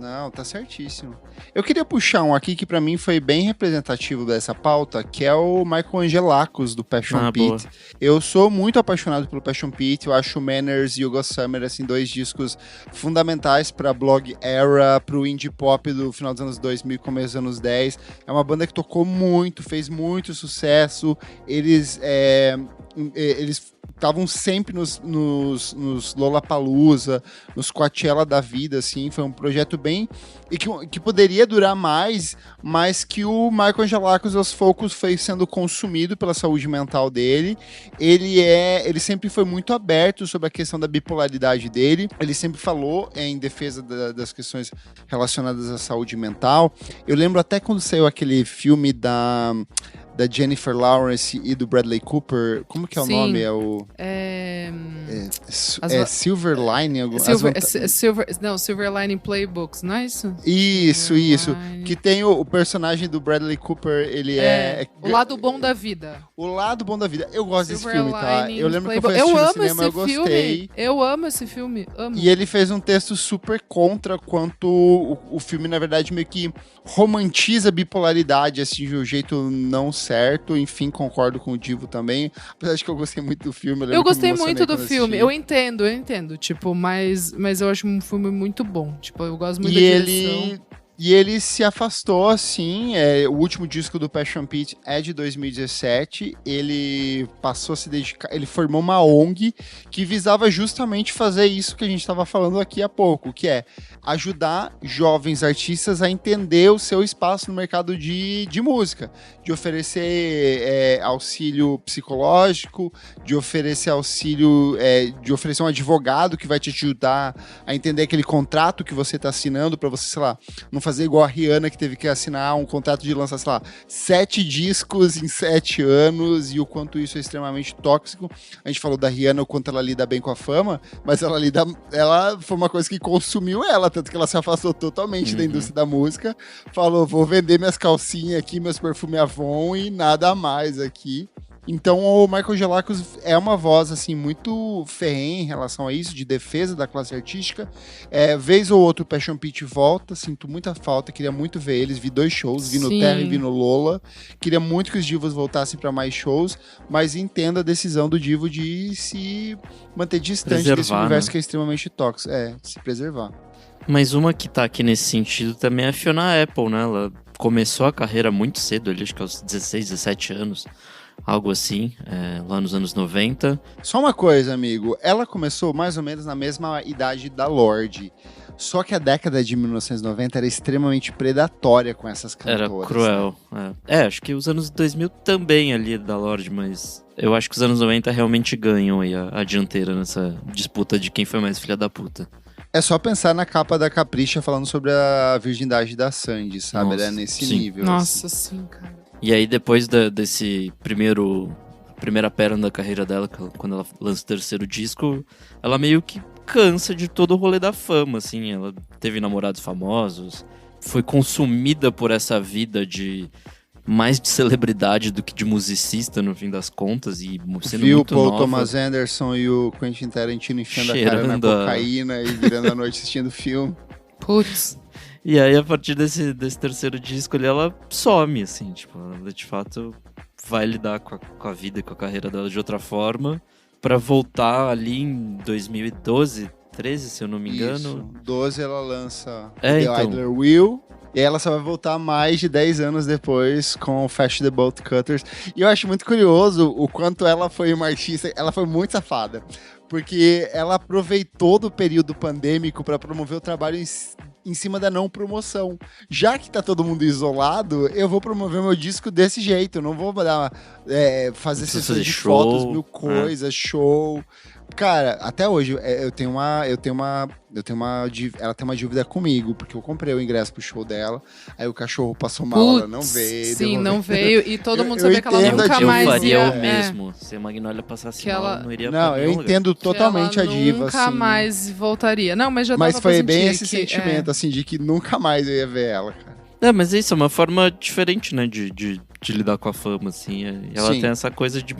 Não, tá certíssimo. Eu queria puxar um aqui que pra mim foi bem representativo dessa pauta, que é o Michael Angelakos, do Passion Boa. Pit. Eu sou muito apaixonado pelo Passion Pit, eu acho o Manners e o Ghost Summer, assim, 2 discos fundamentais pra blog era, pro indie pop do final dos anos 2000 e começo dos anos 10. É uma banda que tocou muito, fez muito sucesso, eles estavam sempre nos Lollapalooza, nos Coachella da vida, assim, foi um projeto bem... e que poderia durar mais, mas que o Michael Angelakos, aos poucos, foi sendo consumido pela saúde mental dele. Ele sempre foi muito aberto sobre a questão da bipolaridade dele, ele sempre falou em defesa das questões relacionadas à saúde mental. Eu lembro até quando saiu aquele filme da Jennifer Lawrence e do Bradley Cooper, como que é o Sim. nome? É o... Silver Lining? Silver Lining Playbooks, não é isso? Isso. Lining. Que tem o personagem do Bradley Cooper, ele O lado bom da vida. o lado bom da vida. Eu gosto desse filme, tá? Lining Eu lembro que eu Playbook. fui assistir no amo cinema, eu esse gostei. filme. Eu amo esse filme. Amo. E ele fez um texto super contra quanto o filme, na verdade, meio que romantiza a bipolaridade, assim, de um jeito não certo. Enfim, concordo com o Divo também. Apesar de que eu gostei muito do filme. Eu lembro que gostei me emocionei muito do quando filme. assisti. Eu entendo. Tipo, mas eu acho um filme muito bom. Tipo, eu gosto muito E da direção. ele se afastou, assim, o último disco do Passion Pit é de 2017, ele passou a se dedicar, ele formou uma ONG que visava justamente fazer isso que a gente estava falando aqui há pouco, que é ajudar jovens artistas a entender o seu espaço no mercado de música, de oferecer auxílio psicológico, de oferecer auxílio, de oferecer um advogado que vai te ajudar a entender aquele contrato que você está assinando para você, sei lá, não fazer igual a Rihanna, que teve que assinar um contrato de lançar, sei lá, 7 discos em 7 anos e o quanto isso é extremamente tóxico. A gente falou da Rihanna, o quanto ela lida bem com a fama, mas ela foi uma coisa que consumiu ela, tanto que ela se afastou totalmente da indústria da música, falou, vou vender minhas calcinhas aqui, meus perfumes Avon e nada mais aqui. Então o Michael Angelakos é uma voz assim muito ferrenha em relação a isso, de defesa da classe artística. Vez ou outro o Passion Pit volta, sinto muita falta, queria muito ver eles, vi 2 shows, vi no Sim. Terra e vi no Lola. Queria muito que os divos voltassem para mais shows, mas entendo a decisão do divo de se manter distante desse Preservar, universo, né? que é extremamente tóxico, se preservar. Mas uma que tá aqui nesse sentido também é a Fiona Apple, né? Ela começou a carreira muito cedo, ali, acho que aos 16, 17 anos. Algo assim, lá nos anos 90. Só uma coisa, amigo. Ela começou mais ou menos na mesma idade da Lorde. Só que a década de 1990 era extremamente predatória com essas cantoras. Era cruel. Acho que os anos 2000 também ali da Lorde, mas eu acho que os anos 90 realmente ganham aí a dianteira nessa disputa de quem foi mais filha da puta. É só pensar na capa da Capricha falando sobre a virgindade da Sandy, sabe? Nossa, Era nesse sim. nível. Nossa, sim, cara. E aí depois desse primeira perna da carreira dela, quando ela lança o terceiro disco, ela meio que cansa de todo o rolê da fama, assim. Ela teve namorados famosos, foi consumida por essa vida mais de celebridade do que de musicista, no fim das contas, e sendo Viu o muito Paul nova. Thomas Anderson e o Quentin Tarantino enfiando a cara na Cheirando a- cocaína e virando a noite assistindo filme. Putz. E aí, a partir desse terceiro disco ali, ela some, assim, tipo, ela de fato vai lidar com a vida e com a carreira dela de outra forma, pra voltar ali em 2012, 13, se eu não me engano. Isso. 12 ela lança É, The então. Idler Will. E aí ela só vai voltar mais de 10 anos depois com o Fast the Bolt Cutters. E eu acho muito curioso o quanto ela foi uma artista. Ela foi muito safada. Porque ela aproveitou do período pandêmico para promover o trabalho em cima da não promoção. Já que tá todo mundo isolado, eu vou promover meu disco desse jeito. Eu não vou fazer sessões de show, fotos, mil coisas, show. Cara, até hoje ela tem uma dívida comigo, porque eu comprei o ingresso pro show dela, aí o cachorro passou mal, ela não veio. Sim, não veio, e todo mundo sabia que ela nunca mais eu faria ia... o mesmo. Se a Magnolia passasse que mal, ela... não iria Não, pra eu entendo totalmente a diva, nunca assim. mais voltaria. Não, mas já dava Mas foi pra bem sentir esse que, sentimento, assim, de que nunca mais eu ia ver ela, cara. É, mas isso é uma forma diferente, né, de lidar com a fama, assim. E ela Sim. tem essa coisa de...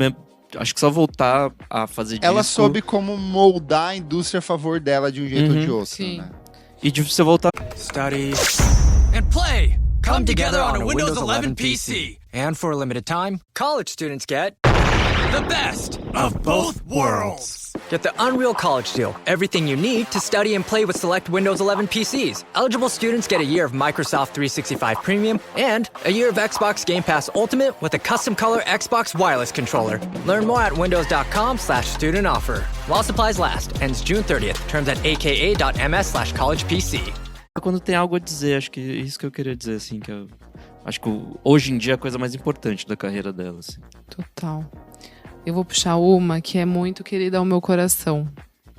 Acho que só voltar a fazer disco... Ela soube como moldar a indústria a favor dela de um jeito ou de outro, sim. né? E de você voltar... Study and play come together on a Windows 11 PC. And for a limited time, college students get the best of both worlds. Get the Unreal College Deal. Everything you need to study and play with select Windows 11 PCs. Eligible students get a year of Microsoft 365 Premium and a year of Xbox Game Pass Ultimate with a custom color Xbox wireless controller. Learn more at windows.com/student offer. While supplies last. Ends June 30th. Terms at aka.ms/collegepc. Quando tem algo a dizer, acho que é isso que eu queria dizer, assim, que eu acho que hoje em dia é a coisa mais importante da carreira dela, assim. Total. Eu vou puxar uma que é muito querida ao meu coração.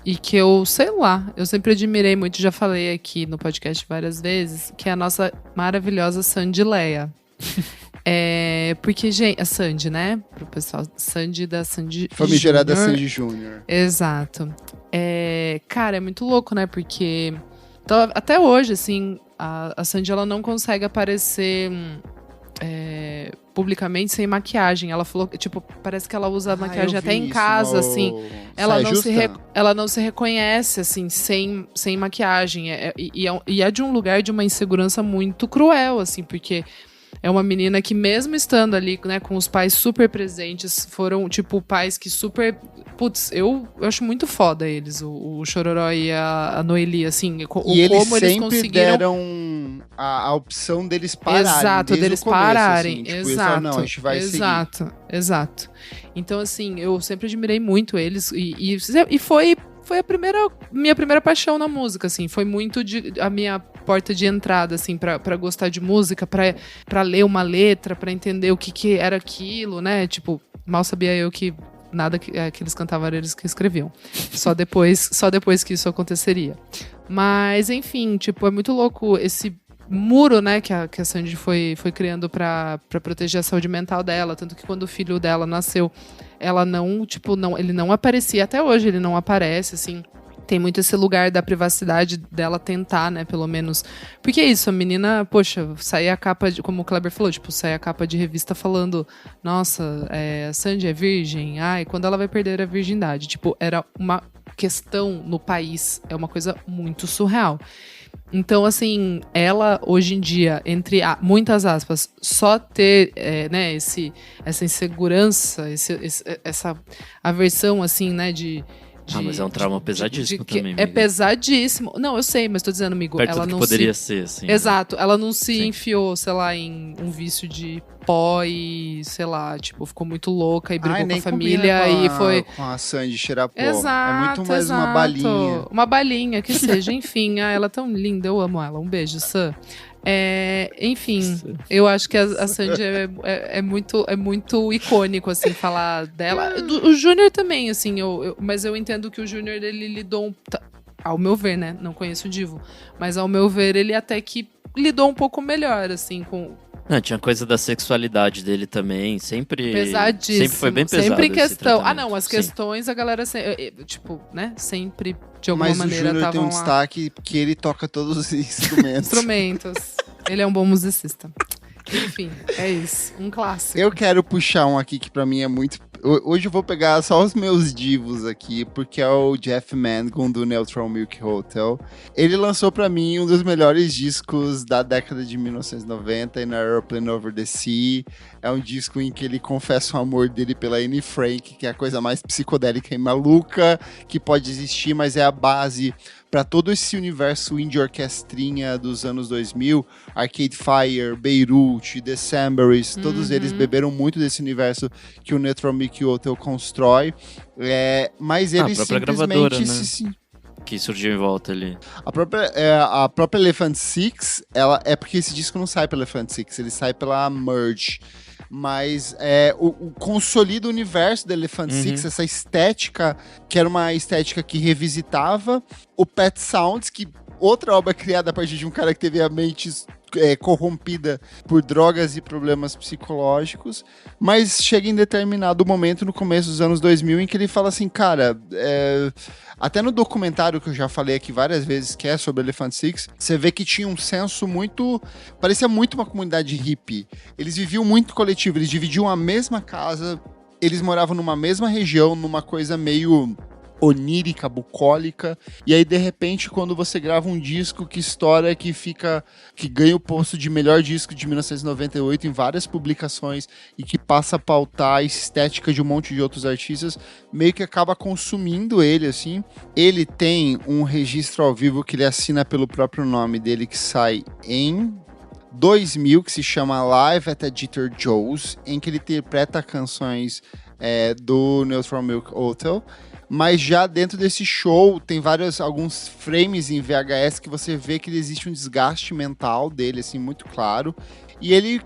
E que eu, sei lá, eu sempre admirei muito, já falei aqui no podcast várias vezes, que é a nossa maravilhosa Sandy Leia. Porque, gente, a Sandy, né? Pro pessoal, Sandy da Sandy Famigerada Júnior. Sandy Júnior. Exato. Cara, é muito louco, né? Porque até hoje, assim, a Sandy, ela não consegue aparecer publicamente sem maquiagem. Ela falou que, tipo, parece que ela usa maquiagem até em casa, assim. Ela não se reconhece, assim, sem maquiagem. E é de um lugar de uma insegurança muito cruel, assim, porque é uma menina que, mesmo estando ali, né, com os pais super presentes, foram, tipo, pais que super... Putz, eu acho muito foda eles, o Chororó e a Noeli, assim, como eles conseguiram... deram a opção deles pararem. Exato, deles começo, pararem. assim, tipo, Exato. Não, a gente vai seguir. Exato. Então, assim, eu sempre admirei muito eles e foi minha primeira paixão na música, assim. Foi muito a minha porta de entrada, assim, pra gostar de música, pra ler uma letra, pra entender o que era aquilo, né? Tipo, mal sabia eu que nada que eles cantavam era eles que escreviam. Só depois que isso aconteceria. Mas, enfim, tipo, é muito louco esse muro, né, que a Sandy foi criando pra proteger a saúde mental dela. Tanto que quando o filho dela nasceu, ela ele não aparecia. Até hoje ele não aparece, assim. Tem muito esse lugar da privacidade dela tentar, né, pelo menos. Porque é isso, a menina, poxa, sai a capa, como o Kleber falou, tipo, sai a capa de revista falando, nossa, a Sandy é virgem, ai, quando ela vai perder a virgindade? Tipo, era uma questão no país, é uma coisa muito surreal. Então, assim, ela, hoje em dia, entre muitas aspas, só ter, né, essa insegurança, essa aversão, assim, né, mas é um trauma pesadíssimo também, amiga. É pesadíssimo. Não, eu sei, mas tô dizendo, amigo, perto ela do que não poderia ser, assim. Exato, ela não se Sim. enfiou, sei lá, em um vício de pó e, sei lá, tipo, ficou muito louca e brigou com a família e foi... com a Sandy cheirar pó. Exato, é muito mais uma balinha. Uma balinha, que seja, enfim. Ela é tão linda, eu amo ela. Um beijo, Sam. Enfim, eu acho que a Sandy é muito icônico, assim, falar dela. O Júnior também, assim, mas eu entendo que o Júnior, ele lidou, ao meu ver, né, não conheço o Divo, mas ao meu ver, ele até que lidou um pouco melhor, assim, com... Não, tinha coisa da sexualidade dele também, sempre... Pesadíssimo. Sempre foi bem pesado Sempre questão. esse Não, as Sim. questões a galera, tipo, né, sempre, de alguma Mas maneira, o Júnior estavam tem um lá. destaque que ele toca todos os instrumentos. Instrumentos. Ele é um bom musicista. Enfim, é isso. Um clássico. Eu quero puxar um aqui que pra mim é muito... Hoje eu vou pegar só os meus divos aqui, porque é o Jeff Mangon, do Neutral Milk Hotel. Ele lançou pra mim um dos melhores discos da década de 1990, na Aeroplane Over the Sea. É um disco em que ele confessa o amor dele pela Anne Frank, que é a coisa mais psicodélica e maluca que pode existir, mas é a base para todo esse universo indie orquestrinha dos anos 2000, Arcade Fire, Beirut, Decemberist, todos eles beberam muito desse universo que o Neutral Milk Hotel constrói, mas eles a própria simplesmente gravadora, né? Que surgiu em volta ali. A própria Elephant Six, porque esse disco não sai pela Elephant Six, ele sai pela Merge. Mas o consolida o universo da Elephant Six, essa estética, que era uma estética que revisitava o Pet Sounds, que outra obra criada a partir de um cara que teve a mente corrompida por drogas e problemas psicológicos, mas chega em determinado momento no começo dos anos 2000 em que ele fala assim, cara, até no documentário que eu já falei aqui várias vezes, que é sobre Elephant Six, você vê que tinha um senso muito, parecia muito uma comunidade hippie. Eles viviam muito coletivo, eles dividiam a mesma casa, eles moravam numa mesma região, numa coisa meio onírica, bucólica, e aí de repente quando você grava um disco que estoura, que ganha o posto de melhor disco de 1998 em várias publicações e que passa a pautar a estética de um monte de outros artistas, meio que acaba consumindo ele, assim. Ele tem um registro ao vivo que ele assina pelo próprio nome dele, que sai em 2000, que se chama Live at a Jeter Joe's, em que ele interpreta canções do Neutral Milk Hotel. Mas já dentro desse show tem alguns frames em VHS que você vê que existe um desgaste mental dele, assim, muito claro. E ele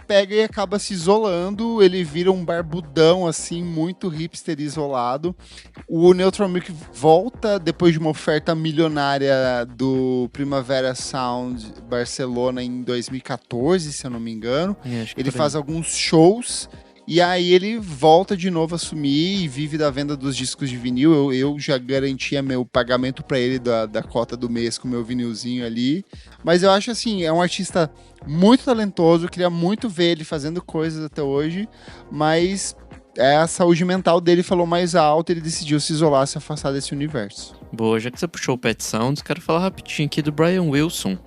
pega e acaba se isolando, ele vira um barbudão, assim, muito hipster isolado. O Neutral Milk volta depois de uma oferta milionária do Primavera Sound Barcelona em 2014, se eu não me engano. Ele faz alguns shows. E aí ele volta de novo a assumir e vive da venda dos discos de vinil. Eu já garantia meu pagamento pra ele da cota do mês com meu vinilzinho ali. Mas eu acho assim, é um artista muito talentoso, eu queria muito ver ele fazendo coisas até hoje, mas a saúde mental dele falou mais alto e ele decidiu se isolar, se afastar desse universo. Boa, já que você puxou o Pet Sounds, quero falar rapidinho aqui do Brian Wilson,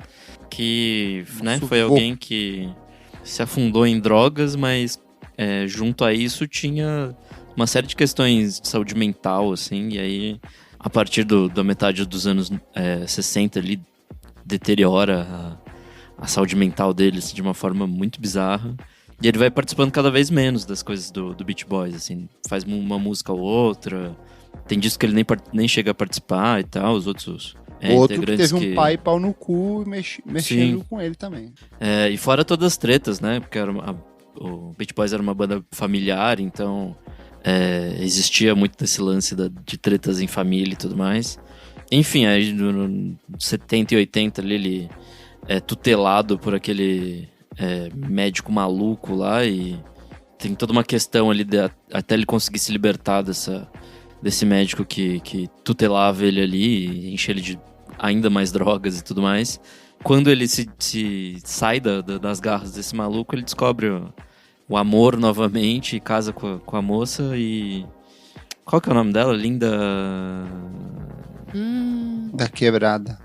que foi alguém que se afundou em drogas, mas junto a isso tinha uma série de questões de saúde mental, assim, e aí a partir da metade dos anos 60 ali deteriora a saúde mental dele assim, de uma forma muito bizarra, e ele vai participando cada vez menos das coisas do Beach Boys, assim, faz uma música ou outra, tem disco que ele nem chega a participar e tal, os outros outro que teve um pai pau no cu mexendo com ele também. E fora todas as tretas, né, porque o Beach Boys era uma banda familiar, então existia muito desse lance de tretas em família e tudo mais. Enfim, aí no 70 e 80 ali, ele é tutelado por aquele médico maluco lá, e tem toda uma questão ali até ele conseguir se libertar desse médico que tutelava ele ali e enche ele de ainda mais drogas e tudo mais. Quando ele se sai das garras desse maluco, ele descobre o amor novamente, casa com a moça e... Qual que é o nome dela? Linda... Da Quebrada.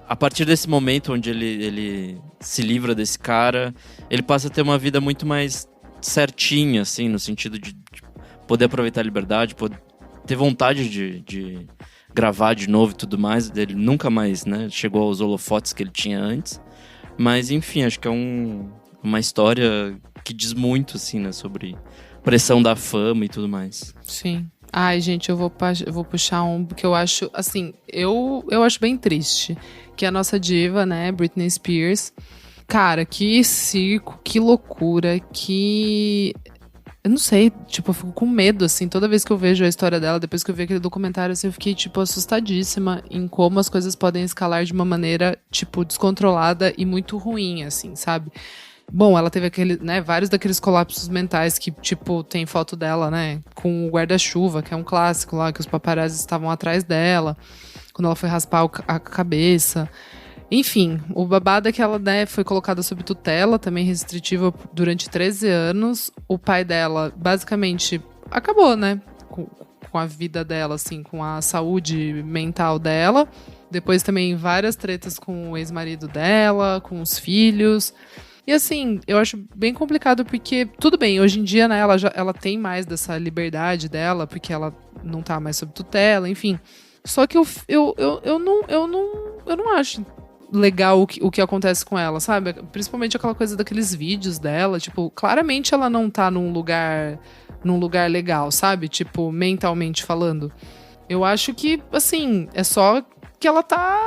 A partir desse momento onde ele se livra desse cara, ele passa a ter uma vida muito mais certinha, assim, no sentido de poder aproveitar a liberdade, poder ter vontade de gravar de novo e tudo mais. Ele nunca mais, né, chegou aos holofotes que ele tinha antes. Mas, enfim, acho que é uma história que diz muito, assim, né, sobre pressão da fama e tudo mais. Sim. Ai, gente, eu vou puxar um que eu acho, assim, eu acho bem triste. Que é a nossa diva, né, Britney Spears. Cara, que circo, que loucura, que... Eu não sei, tipo, eu fico com medo, assim, toda vez que eu vejo a história dela, depois que eu vi aquele documentário, assim, eu fiquei, tipo, assustadíssima em como as coisas podem escalar de uma maneira, tipo, descontrolada e muito ruim, assim, sabe? Bom, ela teve vários daqueles colapsos mentais que, tipo, tem foto dela, né, com o guarda-chuva, que é um clássico lá, que os paparazzi estavam atrás dela, quando ela foi raspar a cabeça. Enfim, o babado é que ela, né, foi colocada sob tutela, também restritiva durante 13 anos. O pai dela, basicamente, acabou, né, com a vida dela, assim, com a saúde mental dela. Depois também várias tretas com o ex-marido dela, com os filhos. E assim, eu acho bem complicado porque, tudo bem, hoje em dia, né, ela tem mais dessa liberdade dela, porque ela não tá mais sob tutela, enfim. Só que eu não acho legal o que acontece com ela, sabe? Principalmente aquela coisa daqueles vídeos dela, tipo, claramente ela não tá num lugar legal, sabe? Tipo, mentalmente falando. Eu acho que, assim, é só que ela tá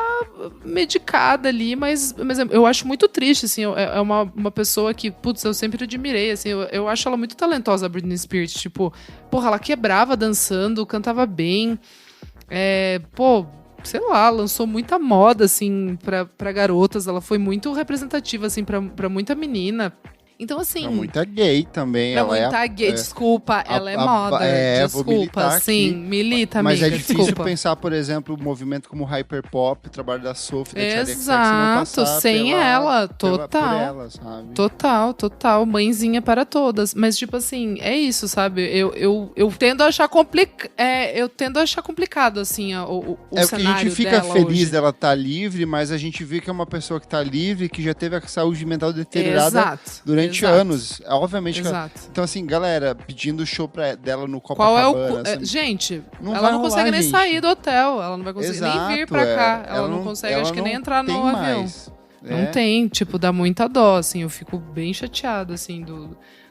medicada ali, mas eu acho muito triste, assim, é uma pessoa que, putz, eu sempre admirei, assim, eu acho ela muito talentosa, a Britney Spears, tipo, porra, ela quebrava dançando, cantava bem, sei lá, lançou muita moda, assim, pra garotas, ela foi muito representativa, assim, pra muita menina. Então, assim... Pra muita gay também. Pra ela muita gay, desculpa, ela é moda. Desculpa, sim, milita, mas amiga, é difícil desculpa. pensar, por exemplo, um movimento como Hyperpop, o trabalho da Sophie, da Charli XCX, não Exato, passar sem ela, total. por ela, sabe? Total, mãezinha para todas. Mas, tipo assim, é isso, sabe? Eu tendo a achar complicado, assim, o É cenário porque a gente fica dela feliz hoje. dela estar livre, mas a gente vê que é uma pessoa que está livre, que já teve a saúde mental deteriorada Exato, durante exato. anos. Obviamente que Exato. então, assim, galera, pedindo show dela no Qual é Copacabana. o... gente, Não ela vai não consegue rolar, nem gente. sair do hotel. Ela não vai conseguir nem vir pra cá. Ela não consegue, acho que nem entrar no avião. Não tem, tipo, dá muita dó, assim. Eu fico bem chateada, assim,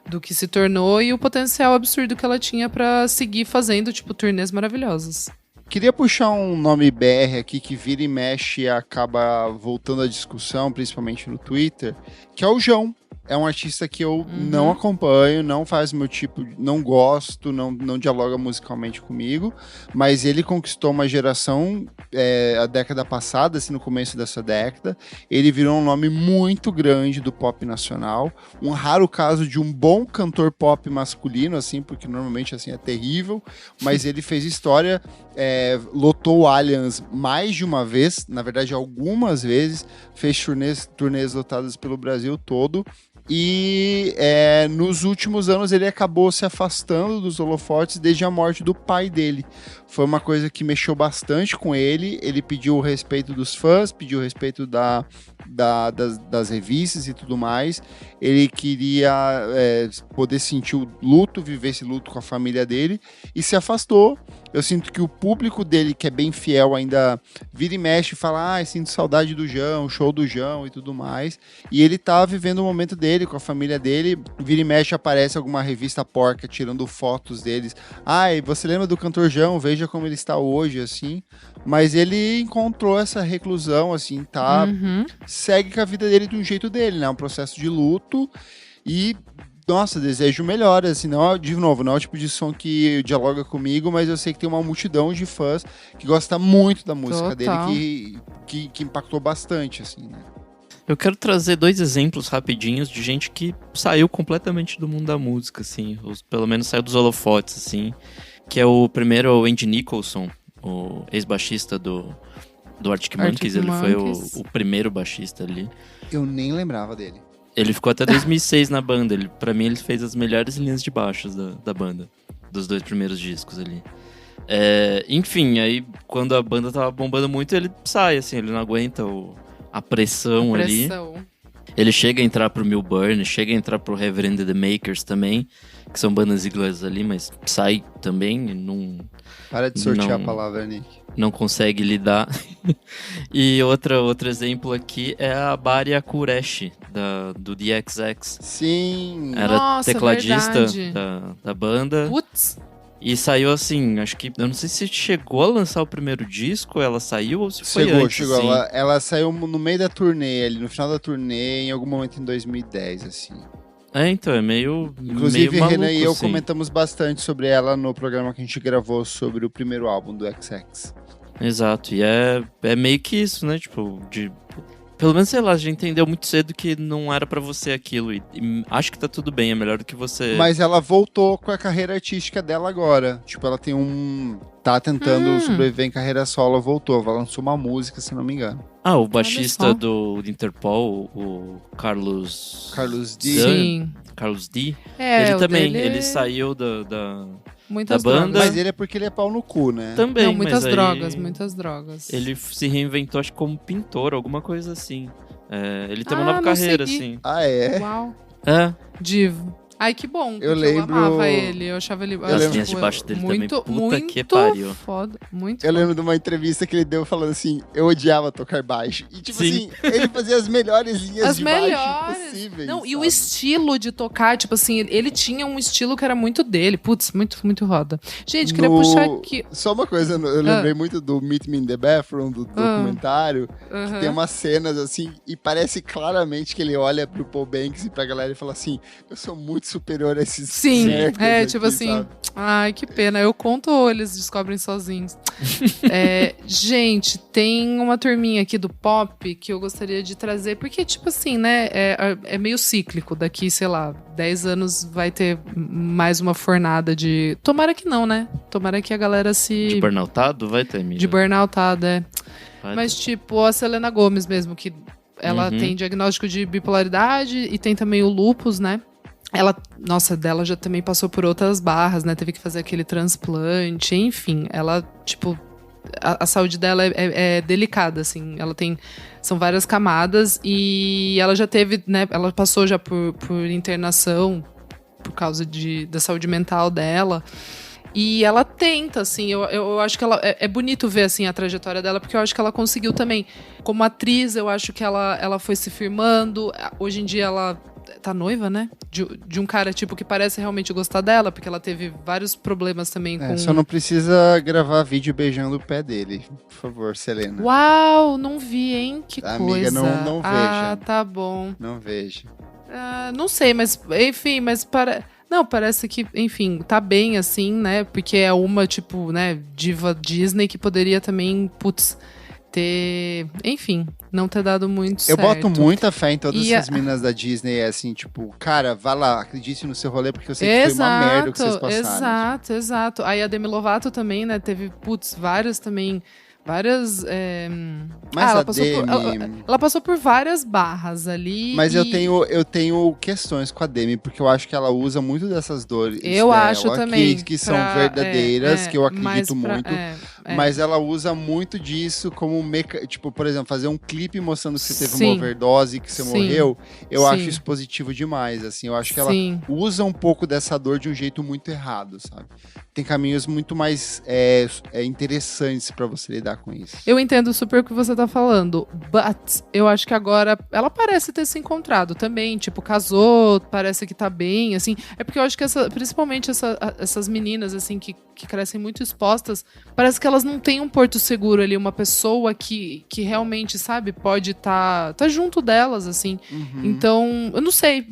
do que se tornou e o potencial absurdo que ela tinha pra seguir fazendo, tipo, turnês maravilhosas. Queria puxar um nome BR aqui que vira e mexe e acaba voltando à discussão, principalmente no Twitter, que é o João. É um artista que eu não acompanho, não faz meu tipo, não gosto, não dialoga musicalmente comigo, mas ele conquistou uma geração a década passada, assim, no começo dessa década. Ele virou um nome muito grande do pop nacional, um raro caso de um bom cantor pop masculino, assim, porque normalmente assim é terrível, mas ele fez história, lotou o Allianz mais de uma vez, na verdade algumas vezes, fez turnês lotadas pelo Brasil todo. E nos últimos anos ele acabou se afastando dos holofotes desde a morte do pai dele. Foi uma coisa que mexeu bastante com ele. Ele pediu o respeito dos fãs, pediu o respeito das revistas e tudo mais. Ele queria poder sentir o luto, viver esse luto com a família dele e se afastou. Eu sinto que o público dele, que é bem fiel, ainda vira e mexe e fala: sinto saudade do João, show do João e tudo mais. E ele tá vivendo o momento dele com a família dele. Vira e mexe, aparece alguma revista porca tirando fotos deles. Você lembra do cantor João? Veja como ele está hoje, assim. Mas ele encontrou essa reclusão, assim, tá? Segue com a vida dele de um jeito dele, né? Um processo de luto e... Nossa, desejo melhor, assim, não, de novo, não é o tipo de som que dialoga comigo, mas eu sei que tem uma multidão de fãs que gosta muito da música dele, que impactou bastante, assim, né? Eu quero trazer 2 exemplos rapidinhos de gente que saiu completamente do mundo da música, assim, ou pelo menos saiu dos holofotes, assim, que é o primeiro, o Andy Nicholson, o ex-baixista do Arctic Monkeys, ele foi o primeiro baixista ali. Eu nem lembrava dele. Ele ficou até 2006 na banda. Pra mim, ele fez as melhores linhas de baixos da banda. Dos 2 primeiros discos ali. Enfim, aí quando a banda tava bombando muito, ele sai, assim. Ele não aguenta a pressão ali. Ele chega a entrar pro Milburn, chega a entrar pro Reverend The Makers também, que são bandas inglesas ali, mas sai também e não... Para de sortear a palavra, Nick. Não consegue lidar. E outro exemplo aqui é a Bária Kureshi, do The XX. Sim. Era tecladista verdade. da banda. Putz. E saiu assim, acho que... Eu não sei se chegou a lançar o primeiro disco, ela saiu ou se foi antes. Chegou. Assim. Ela saiu no meio da turnê, ali, no final da turnê, em algum momento em 2010, assim. Então, é meio Inclusive, meio maluco, Renan e eu assim. comentamos bastante sobre ela no programa que a gente gravou sobre o primeiro álbum do XX. Exato, e é meio que isso, né? Tipo, pelo menos, sei lá, a gente entendeu muito cedo que não era pra você aquilo. E acho que tá tudo bem, é melhor do que você... Mas ela voltou com a carreira artística dela agora. Tipo, ela tem tá tentando sobreviver em carreira solo, voltou. Ela lançou uma música, se não me engano. O baixista do Interpol, o Carlos D. Sim. Carlos D. É, ele também, dele... ele saiu da Muitas banda. drogas. Mas ele é porque ele é pau no cu, né? Também, Não, muitas mas drogas, aí muitas drogas. ele se reinventou, acho que como pintor, alguma coisa assim. Ele tem uma nova não carreira, segui. assim. Ah, é? Uau. É, Divo. Ai, que bom, porque Eu lembro- eu amava ele, eu achava ele... As lembro- linhas de baixo dele muito, também, puta muito que pariu. foda, muito Eu foda. lembro de uma entrevista que ele deu falando assim, eu odiava tocar baixo. E tipo Sim. assim, ele fazia as melhores linhas As de melhores. baixo possíveis. Não, e o sabe? estilo de tocar, tipo assim, ele tinha um estilo que era muito dele. Putz, muito, muito roda. Gente, queria No- puxar aqui. Só uma coisa, eu lembrei muito do Meet Me in the Bathroom, do documentário, Aham. que tem umas cenas assim, e parece claramente que ele olha pro Paul Banks e pra galera e fala assim, eu sou muito superior a esses Sim, merdas tipo aqui, assim, sabe? ai, que pena. Eu conto ou eles descobrem sozinhos. Gente, tem uma turminha aqui do pop que eu gostaria de trazer, porque, tipo assim, né, é meio cíclico. Daqui, sei lá, 10 anos vai ter mais uma fornada de... Tomara que não, né? Tomara que a galera se... De burnoutado? Vai ter, amiga. De burnoutada, Vai Mas, tipo, a Selena Gomez mesmo, que ela Uhum. tem diagnóstico de bipolaridade e tem também o lúpus, né? Ela, nossa, dela já também passou por outras barras, né? Teve que fazer aquele transplante, enfim. Ela, tipo, a saúde dela é delicada, assim. Ela tem, são várias camadas e ela já teve, né? Ela passou já por internação por causa da saúde mental dela. E ela tenta, assim, eu acho que ela... É bonito ver, assim, a trajetória dela, porque eu acho que ela conseguiu também. Como atriz, eu acho que ela foi se firmando. Hoje em dia, ela tá noiva, né? De um cara, tipo, que parece realmente gostar dela, porque ela teve vários problemas também com... Só não precisa gravar vídeo beijando o pé dele, por favor, Selena. Uau, não vi, hein? Que Amiga, coisa. não Ah, veja. tá bom. Não vejo. Não sei, mas, enfim, Não, parece que, enfim, tá bem assim, né? Porque é uma, tipo, né, diva Disney que poderia também, putz, enfim, não ter dado muito certo. Eu boto muita fé em todas E essas meninas da Disney, assim, tipo, cara, vá lá, acredite no seu rolê, porque eu sei que foi uma merda o que vocês passaram. Exato. Aí a Demi Lovato também, né, teve, putz, várias. Mas ela a passou Demi... ela passou por várias barras ali. Mas eu tenho questões com a Demi, porque eu acho que ela usa muito dessas dores Eu dela, acho também. que são verdadeiras, que eu acredito muito. Mas ela usa muito disso como tipo, por exemplo, fazer um clipe mostrando que você teve uma overdose, que você morreu. Eu acho isso positivo demais, assim. Eu acho que ela usa um pouco dessa dor de um jeito muito errado, sabe? Tem caminhos muito mais interessantes pra você lidar com isso. Eu entendo super o que você tá falando, but eu acho que agora ela parece ter se encontrado também, tipo, casou, parece que tá bem, assim. É porque eu acho que principalmente essas meninas, assim, que crescem muito expostas, parece que elas não têm um porto seguro ali, uma pessoa que realmente, sabe, pode tá junto delas, assim. Uhum. Então, eu não sei,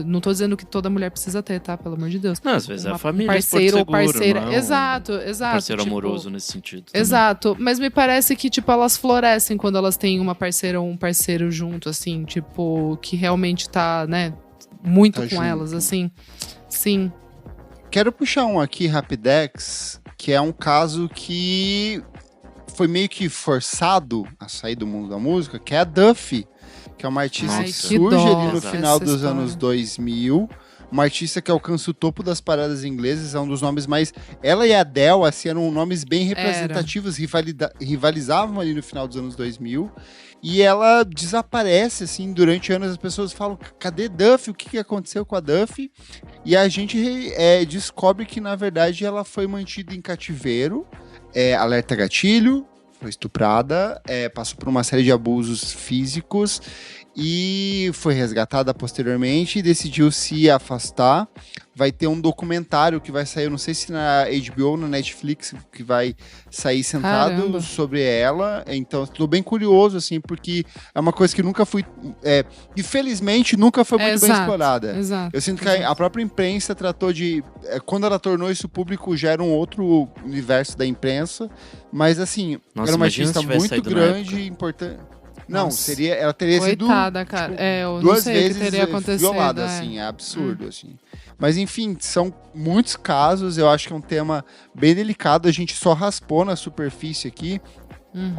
não tô dizendo que toda mulher precisa ter, tá? Pelo amor de Deus. Não, às vezes é a família, parceiro ou parceira. não é Exato. parceiro tipo, amoroso nesse sentido. Também. Exato, mas me parece que, tipo, elas florescem quando elas têm uma parceira ou um parceiro junto, assim, tipo, que realmente tá, né, muito com junto. elas, assim. Sim. Quero puxar um aqui, Rapidex, que é um caso que foi meio que forçado a sair do mundo da música, que é a Duffy, que é uma artista Ai, que que surge dó ali no essa final dos história. anos 2000, uma artista que alcança o topo das paradas inglesas, é um dos nomes mais... Ela e a Adele, assim, eram nomes bem representativos, rivalizavam ali no final dos anos 2000, e ela desaparece, assim, durante anos as pessoas falam, cadê Duffy? O que aconteceu com a Duffy? E a gente descobre que, na verdade, ela foi mantida em cativeiro, alerta gatilho, foi estuprada, passou por uma série de abusos físicos e foi resgatada posteriormente e decidiu se afastar. Vai ter um documentário que vai sair, eu não sei se na HBO ou na Netflix, que vai sair sentado Caramba. sobre ela. Então, estou bem curioso, assim, porque é uma coisa que nunca fui... infelizmente, nunca foi muito bem explorada. Exato. Eu sinto que a própria imprensa tratou de... quando ela tornou isso público, já era um outro universo da imprensa. Mas, assim, Nossa, era uma imagina artista se tivesse muito saído na grande época. e importante. Não, Nossa. ela teria Coitada, cara. sido Eu não duas sei o que vezes teria acontecido. violada, assim, é absurdo, assim. Mas, enfim, são muitos casos, eu acho que é um tema bem delicado, a gente só raspou na superfície aqui. Uhum.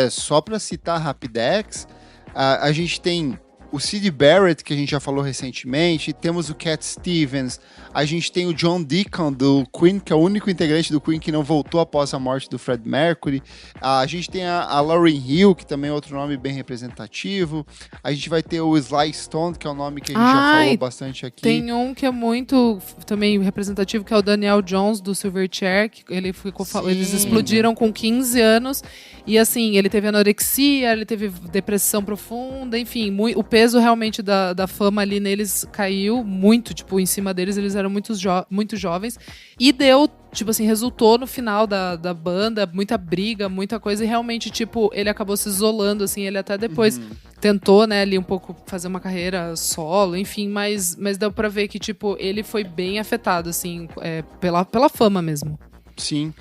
Só para citar Rapidex, a gente tem o Syd Barrett, que a gente já falou recentemente, temos o Cat Stevens, a gente tem o John Deacon do Queen, que é o único integrante do Queen que não voltou após a morte do Fred Mercury. A gente tem a Lauryn Hill, que também é outro nome bem representativo. A gente vai ter o Sly Stone, que é um nome que a gente já falou bastante aqui. Tem um que é muito também representativo, que é o Daniel Jones, do Silverchair, que eles explodiram com 15 anos. E assim, ele teve anorexia, ele teve depressão profunda, enfim, o peso realmente da fama ali neles caiu muito, tipo, em cima deles, eles eram muito jovens. E deu, tipo assim, resultou no final da banda, muita briga, muita coisa, e realmente, tipo, ele acabou se isolando, assim, ele até depois tentou, né, ali um pouco fazer uma carreira solo, enfim, mas deu pra ver que, tipo, ele foi bem afetado, assim, pela fama mesmo. Sim.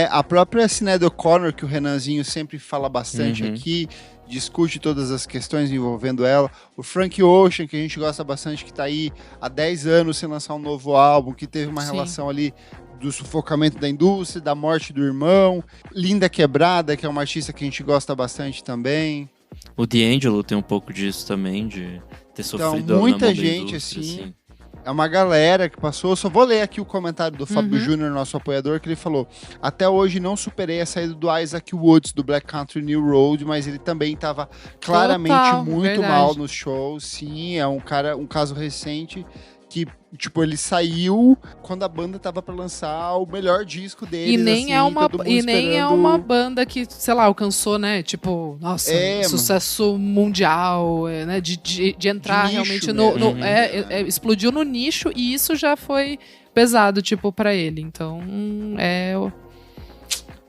A própria Sinéad O'Connor, que o Renanzinho sempre fala bastante aqui, discute todas as questões envolvendo ela. O Frank Ocean, que a gente gosta bastante, que tá aí há 10 anos sem lançar um novo álbum, que teve uma relação ali do sufocamento da indústria, da morte do irmão. Linda Quebrada, que é uma artista que a gente gosta bastante também. O D'Angelo tem um pouco disso também, de ter sofrido então, muita na mão da gente, indústria, assim. É uma galera que passou. Só vou ler aqui o comentário do Fábio Júnior, nosso apoiador, que ele falou: até hoje não superei a saída do Isaac Woods, do Black Country New Road, mas ele também estava claramente muito mal nos shows. Sim, é um caso recente que, tipo, ele saiu quando a banda tava pra lançar o melhor disco deles. E nem é uma banda que, sei lá, alcançou, né? Tipo, nossa, sucesso mundial, né? De entrar de realmente no explodiu no nicho, e isso já foi pesado, tipo, pra ele. Então,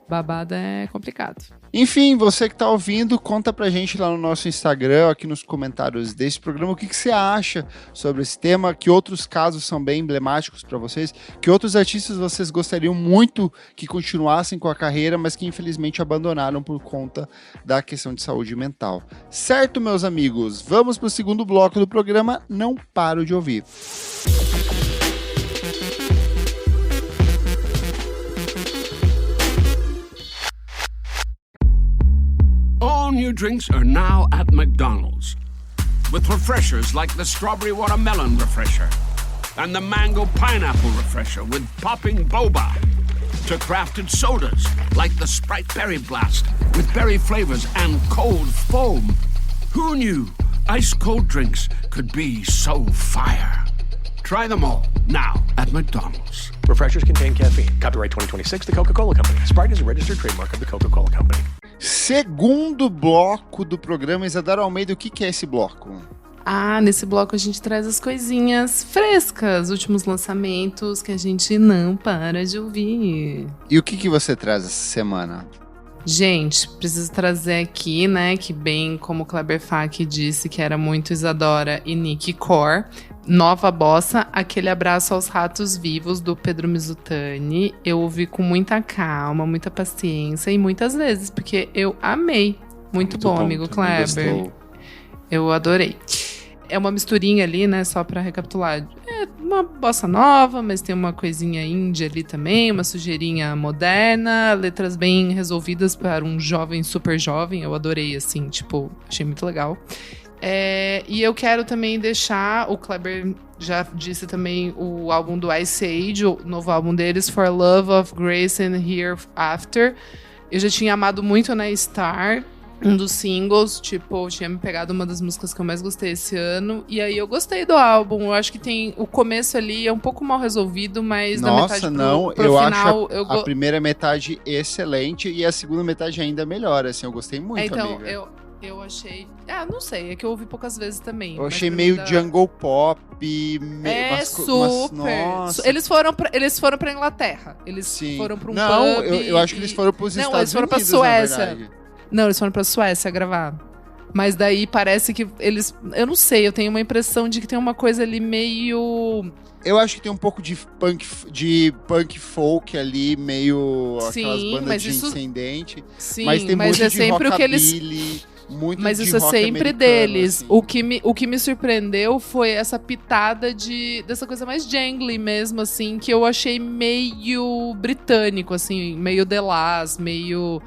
babado é complicado. Enfim, você que tá ouvindo, conta pra gente lá no nosso Instagram, aqui nos comentários desse programa, o que você acha sobre esse tema, que outros casos são bem emblemáticos pra vocês, que outros artistas vocês gostariam muito que continuassem com a carreira, mas que infelizmente abandonaram por conta da questão de saúde mental. Certo, meus amigos? Vamos pro segundo bloco do programa, Não Paro de Ouvir. All new drinks are now at McDonald's, with refreshers like the Strawberry Watermelon Refresher and the Mango Pineapple Refresher with popping boba, to crafted sodas like the Sprite Berry Blast with berry flavors and cold foam. Who knew ice cold drinks could be so fire? Try them all now at McDonald's. Refreshers contain caffeine. Copyright 2026, The Coca-Cola Company. Sprite is a registered trademark of The Coca-Cola Company. Segundo bloco do programa, Isadora Almeida, o que é esse bloco? Nesse bloco a gente traz as coisinhas frescas, últimos lançamentos que a gente não para de ouvir. E o que você traz essa semana? Gente, preciso trazer aqui, né, que bem como o Kleber Fak disse, que era muito Isadora e Nick Core, Nova Bossa, Aquele Abraço aos Ratos Vivos, do Pedro Mizutani. Eu ouvi com muita calma, muita paciência e muitas vezes, porque eu amei. Muito bom, amigo Kleber. Eu adorei. É uma misturinha ali, né, só pra recapitular. É uma bossa nova, mas tem uma coisinha índia ali também, uma sujeirinha moderna, letras bem resolvidas para um jovem, super jovem. Eu adorei, assim, tipo, achei muito legal. E eu quero também deixar, o Kleber já disse também, o álbum do Ice Age, o novo álbum deles, For Love of Grace and Hereafter. Eu já tinha amado muito na Star, um dos singles, tipo, tinha me pegado uma das músicas que eu mais gostei esse ano, e aí eu gostei do álbum. Eu acho que tem, o começo ali é um pouco mal resolvido, mas da metade pro eu final... acho a primeira metade excelente e a segunda metade ainda melhor, assim, eu gostei muito, então, amiga. Eu achei... não sei, é que eu ouvi poucas vezes também. Eu achei meio jungle pop, super. Nossa. Eles foram pra Inglaterra. Eles foram pra um pub. Eu acho que eles foram pros Estados eles foram Unidos, pra Suécia. na verdade. Não, eles foram pra Suécia gravar. Mas daí parece que eles... Eu não sei, eu tenho uma impressão de que tem uma coisa ali meio... Eu acho que tem um pouco de punk folk ali, meio aquelas bandas de incendente. Sim, mas tem muito de sempre o que eles... Muito mas de isso é sempre deles. Assim. O que me surpreendeu foi essa pitada dessa coisa mais jangly mesmo, assim, que eu achei meio britânico, assim, meio The Last, meio...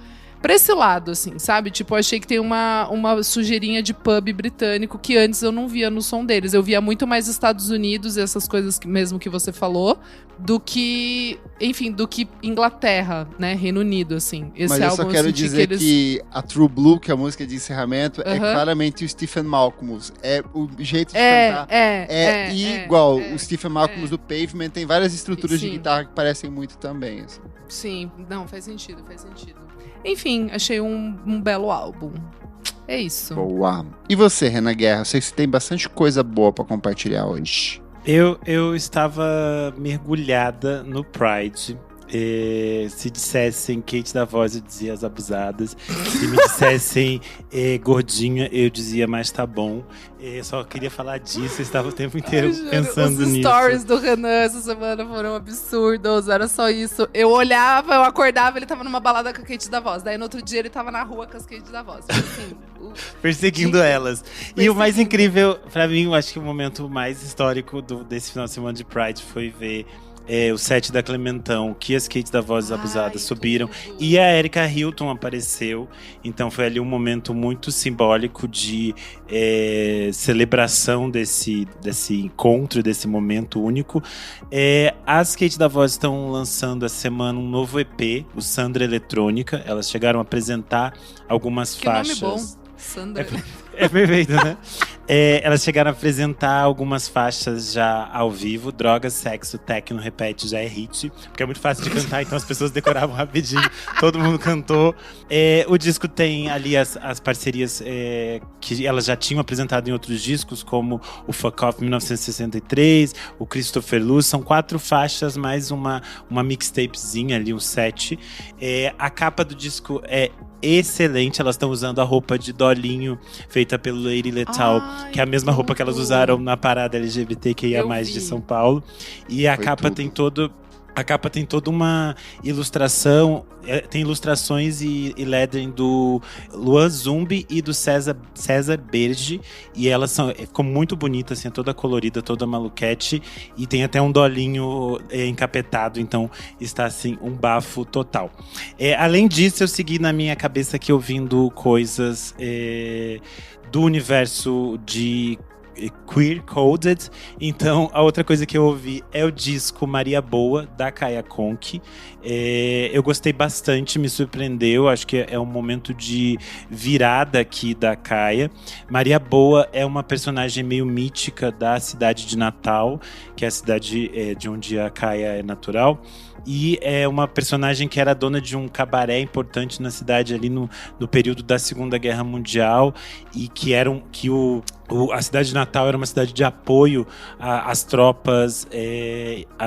pra esse lado, assim, sabe? Tipo, eu achei que tem uma sujeirinha de pub britânico que antes eu não via no som deles. Eu via muito mais Estados Unidos e essas coisas mesmo que você falou, do que, enfim, do que Inglaterra, né? Reino Unido, assim. Esse Mas eu só álbum quero senti dizer que a True Blue, que é a música de encerramento, é claramente o Stephen Malcolm. É o jeito de cantar. É igual. O Stephen Malcolm do Pavement tem várias estruturas de guitarra que parecem muito também. Assim. Sim, não, faz sentido. Enfim, achei um belo álbum. É isso. Boa. E você, Renan Guerra? Eu sei que você tem bastante coisa boa pra compartilhar hoje. Eu estava mergulhada no Pride. Se dissessem Kate da Voz, eu dizia As Abusadas. Se me dissessem gordinha, eu dizia Mas Tá Bom. Só queria falar disso, eu estava o tempo inteiro pensando nisso. Os stories do Renan essa semana foram absurdos, era só isso. Eu olhava, eu acordava, ele tava numa balada com a Kate da Voz. Daí no outro dia ele tava na rua com as Kate da Voz. Assim, perseguindo elas. E o mais incrível, pra mim, eu acho que o momento mais histórico desse final de semana de Pride foi ver o set da Clementão, que as Kate da Voz Abusadas subiram. Tudo. E a Erika Hilton apareceu. Então foi ali um momento muito simbólico de celebração desse encontro, desse momento único. As Kate da Voz estão lançando essa semana um novo EP, o Sandra Eletrônica. Elas chegaram a apresentar algumas faixas. Nome bom. Sandra. É perfeito, né? Elas chegaram a apresentar algumas faixas já ao vivo. Drogas, sexo, techno, repete, já é hit. Porque é muito fácil de cantar, então as pessoas decoravam rapidinho. Todo mundo cantou. O disco tem ali as parcerias que elas já tinham apresentado em outros discos, como o Fuck Off 1963, o Christopher Luz. São 4 faixas, mais uma mixtapezinha ali, um set. A capa do disco é excelente, elas estão usando a roupa de dolinho feita pelo Lady Lethal, que é a mesma roupa que elas usaram na parada LGBTQIA+ de São Paulo. E a capa tem toda uma ilustração, tem ilustrações e lettering do Luan Zumbi e do César Berge, e elas ficou muito bonita, assim, toda colorida, toda maluquete, e tem até um dolinho encapetado, então está assim um bafo total. Além disso, eu segui na minha cabeça aqui ouvindo coisas do universo de Queer Coded. Então a outra coisa que eu ouvi é o disco Maria Boa, da Kaya Conk. Eu gostei bastante, me surpreendeu, acho que é um momento de virada aqui da Kaya. Maria Boa é uma personagem meio mítica da cidade de Natal, que é a cidade de onde a Kaya é natural. E é uma personagem que era dona de um cabaré importante na cidade ali no período da Segunda Guerra Mundial, e a cidade de Natal era uma cidade de apoio às tropas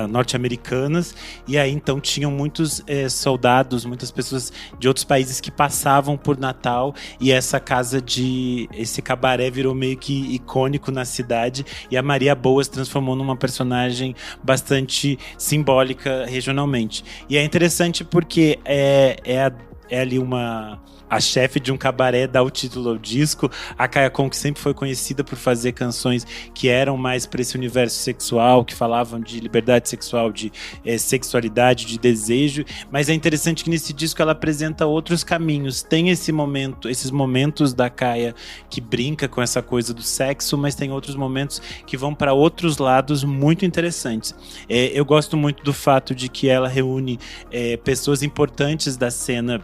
norte-americanas, e aí então tinham muitos soldados, muitas pessoas de outros países que passavam por Natal, e esse cabaré virou meio que icônico na cidade, e a Maria Boa se transformou numa personagem bastante simbólica regionalmente. E é interessante porque é ali a chefe de um cabaré dá o título ao disco. A Kaya Conk sempre foi conhecida por fazer canções que eram mais para esse universo sexual, que falavam de liberdade sexual, de sexualidade, de desejo. Mas é interessante que nesse disco ela apresenta outros caminhos. Tem esses momentos da Kaya que brinca com essa coisa do sexo, mas tem outros momentos que vão para outros lados muito interessantes. Eu gosto muito do fato de que ela reúne pessoas importantes da cena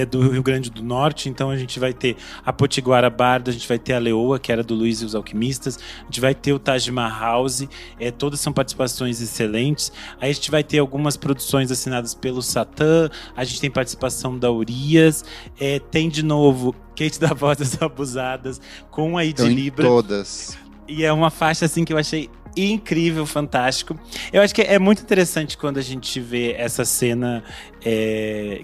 do Rio Grande do Norte. Então a gente vai ter a Potiguara Barda, a gente vai ter a Leoa, que era do Luiz e os Alquimistas, a gente vai ter o Taj Mahal, todas são participações excelentes. Aí a gente vai ter algumas produções assinadas pelo Satã, a gente tem participação da Urias, tem de novo Kate da Voz Abusadas com a Idi Libra. Todas. E é uma faixa assim que eu achei incrível, fantástico. Eu acho que é muito interessante quando a gente vê essa cena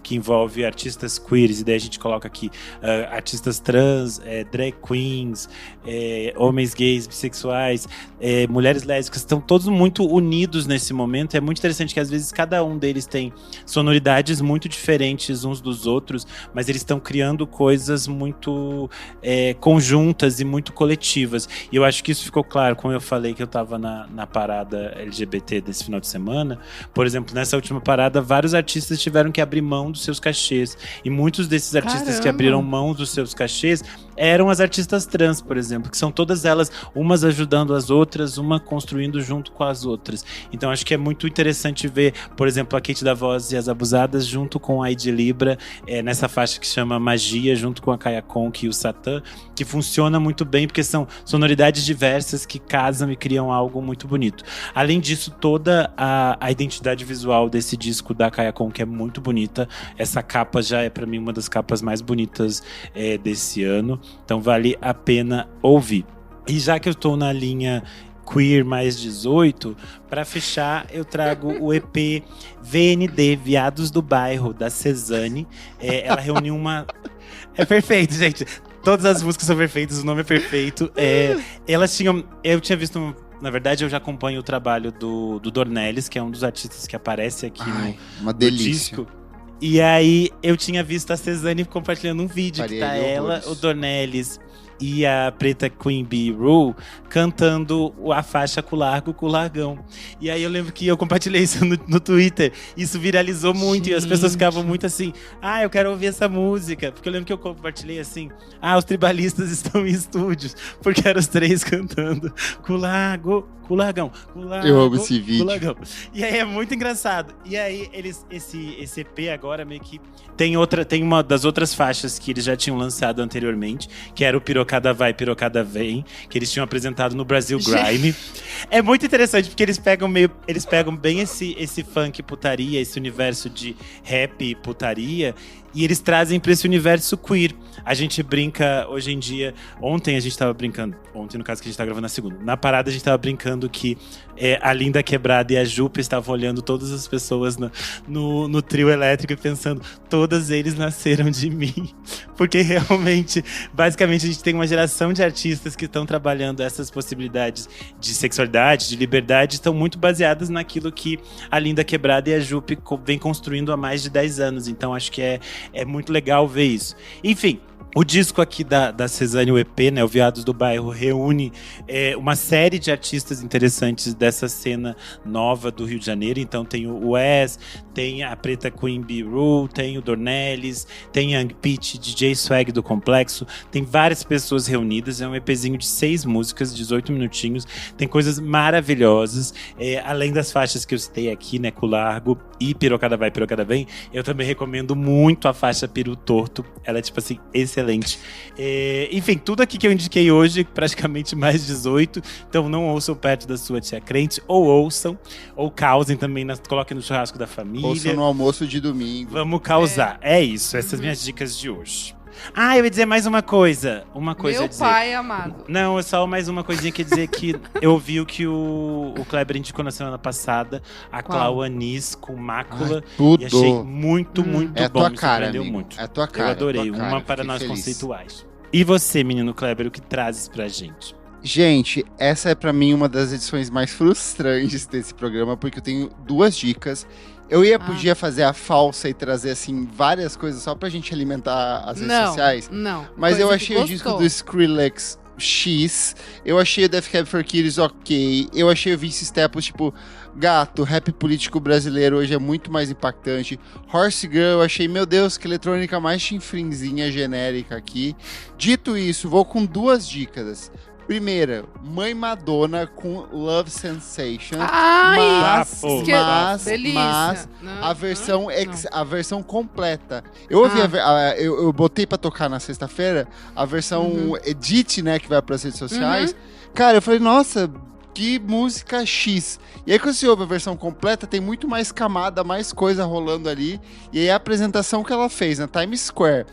que envolve artistas queers, e daí a gente coloca aqui artistas trans, drag queens, homens gays, bissexuais, mulheres lésbicas, estão todos muito unidos nesse momento. É muito interessante que às vezes cada um deles tem sonoridades muito diferentes uns dos outros, mas eles estão criando coisas muito conjuntas e muito coletivas. E eu acho que isso ficou claro, como eu falei que eu estava na parada LGBT desse final de semana, por exemplo, nessa última parada, vários artistas tiveram que abrir mão dos seus cachês. E muitos desses artistas que abriram mão dos seus cachês eram as artistas trans, por exemplo, que são todas elas, umas ajudando as outras, uma construindo junto com as outras. Então acho que é muito interessante ver, por exemplo, a Kate da Voz e as Abusadas junto com a Ed Libra, nessa faixa que chama Magia, junto com a Kaya Conk e o Satã, que funciona muito bem, porque são sonoridades diversas que casam e criam algo muito bonito. Além disso, toda a identidade visual desse disco da Kaya Conk é muito bonita. Essa capa já é, para mim, uma das capas mais bonitas desse ano. Então vale a pena ouvir. E já que eu estou na linha queer mais 18, para fechar eu trago o EP VND, Viados do Bairro, da Cezanne. Ela reuniu uma... É perfeito, gente. Todas as músicas são perfeitas, o nome é perfeito. Elas tinham... Eu tinha visto... Na verdade, eu já acompanho o trabalho do Dornelles, que é um dos artistas que aparece aqui uma no delícia. disco. E aí, eu tinha visto a Cezanne compartilhando um vídeo, que tá ela, horrores. o Dornelles e a Preta Queen Bee Rule cantando a faixa Com Largo, Com Largão. E aí eu lembro que eu compartilhei isso no Twitter. Isso viralizou muito. E as pessoas ficavam muito assim, eu quero ouvir essa música. Porque eu lembro que eu compartilhei assim, os tribalistas estão em estúdios. Porque eram os três cantando Com Largo, Com Largão, Com Largo, eu amo esse vídeo. Com Largão. E aí é muito engraçado. E aí esse EP agora meio que tem uma das outras faixas que eles já tinham lançado anteriormente, que era o Pirocada Vai, Pirocada Vem, que eles tinham apresentado no Brasil Grime. É muito interessante, porque eles pegam bem esse funk putaria, esse universo de rap e putaria, e eles trazem para esse universo queer. A gente brinca hoje em dia. Ontem a gente tava brincando. Ontem, no caso, que a gente tá gravando na segunda. Na parada a gente tava brincando que a Linda Quebrada e a Jupe estavam olhando todas as pessoas no trio elétrico e pensando, todas eles nasceram de mim. Porque realmente, basicamente, a gente tem uma geração de artistas que estão trabalhando essas possibilidades de sexualidade, de liberdade, estão muito baseadas naquilo que a Linda Quebrada e a Jupe vem construindo há mais de 10 anos. Então acho que é muito legal ver isso. Enfim, o disco aqui da Cezanne, o EP, né, o Viados do Bairro, reúne uma série de artistas interessantes dessa cena nova do Rio de Janeiro. Então tem o Wes, tem a Preta Queen Bee Rule, tem o Dornelles, tem Young Peach, DJ Swag do Complexo. Tem várias pessoas reunidas. É um EPzinho de 6 músicas, 18 minutinhos. Tem coisas maravilhosas. Além das faixas que eu citei aqui, né, Com Largo e Pirocada Vai, Pirocada Vem, eu também recomendo muito a faixa Peru Torto. Ela é, tipo assim, excelente. Enfim, tudo aqui que eu indiquei hoje, praticamente mais 18. Então não ouçam perto da sua tia crente, ou ouçam, ou causem também, coloquem no churrasco da família. Ouçam no almoço de domingo. Vamos causar. É isso, essas minhas dicas de hoje. Eu ia dizer mais uma coisa. Meu pai amado. Não, é só mais uma coisinha que dizer que eu vi o que o Kleber indicou na semana passada, a Clau Anis com Mácula. Tudo. E achei muito, muito É a bom. tua Me cara, surpreendeu amigo. muito. É a tua cara. Eu adorei. É a tua cara. Uma para Fiquei nós feliz. conceituais. E você, menino Kleber, o que trazes pra gente? Gente, essa é pra mim uma das edições mais frustrantes desse programa, porque eu tenho 2 dicas. Eu podia fazer a falsa e trazer, assim, várias coisas só pra gente alimentar as redes sociais. Não. Mas Coisa eu que achei o gostou. disco do Skrillex X. Eu achei o Death Cab for Cuties ok. Eu achei o Vince Staples, tipo, gato, rap político brasileiro hoje é muito mais impactante. Horse Girl, eu achei, meu Deus, que eletrônica mais chinfrinzinha genérica aqui. Dito isso, vou com 2 dicas. Primeira, Mãe Madonna com Love Sensation. Mas delícia. a versão a versão completa. Eu ouvi eu botei pra tocar na sexta-feira a versão edit, né, que vai pras redes sociais. Cara, eu falei, nossa, que música X. E aí quando você ouve a versão completa, tem muito mais camada, mais coisa rolando ali. E aí a apresentação que ela fez na Times Square,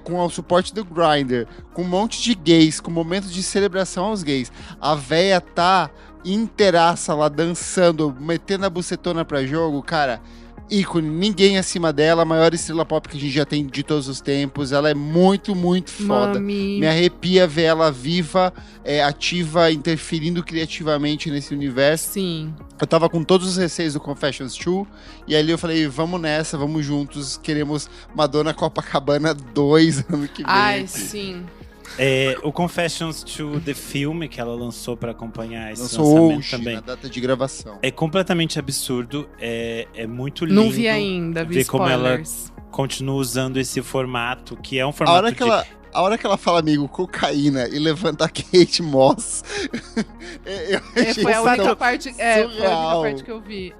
com o suporte do Grindr, com um monte de gays, com momentos de celebração aos gays. A véia tá inteiraça lá, dançando, metendo a bucetona pra jogo, cara. Ícone, ninguém acima dela, a maior estrela pop que a gente já tem de todos os tempos. Ela é muito, muito foda. Mami. Me arrepia ver ela viva, ativa, interferindo criativamente nesse universo. Sim. Eu tava com todos os receios do Confessions 2, e ali eu falei, vamos nessa, vamos juntos, queremos Madonna Copacabana 2 ano que vem. Ai, sim. O Confessions to the Film, que ela lançou pra acompanhar esse Lançou lançamento hoje, também. na data de gravação. É completamente absurdo, é muito lindo. Não vi ainda, vi ver como ela spoilers. continua usando esse formato, que é um A formato hora que ela fala, amigo, cocaína e levanta a Kate Moss. eu achei Foi a isso única tão parte, foi a única surreal. parte que eu vi.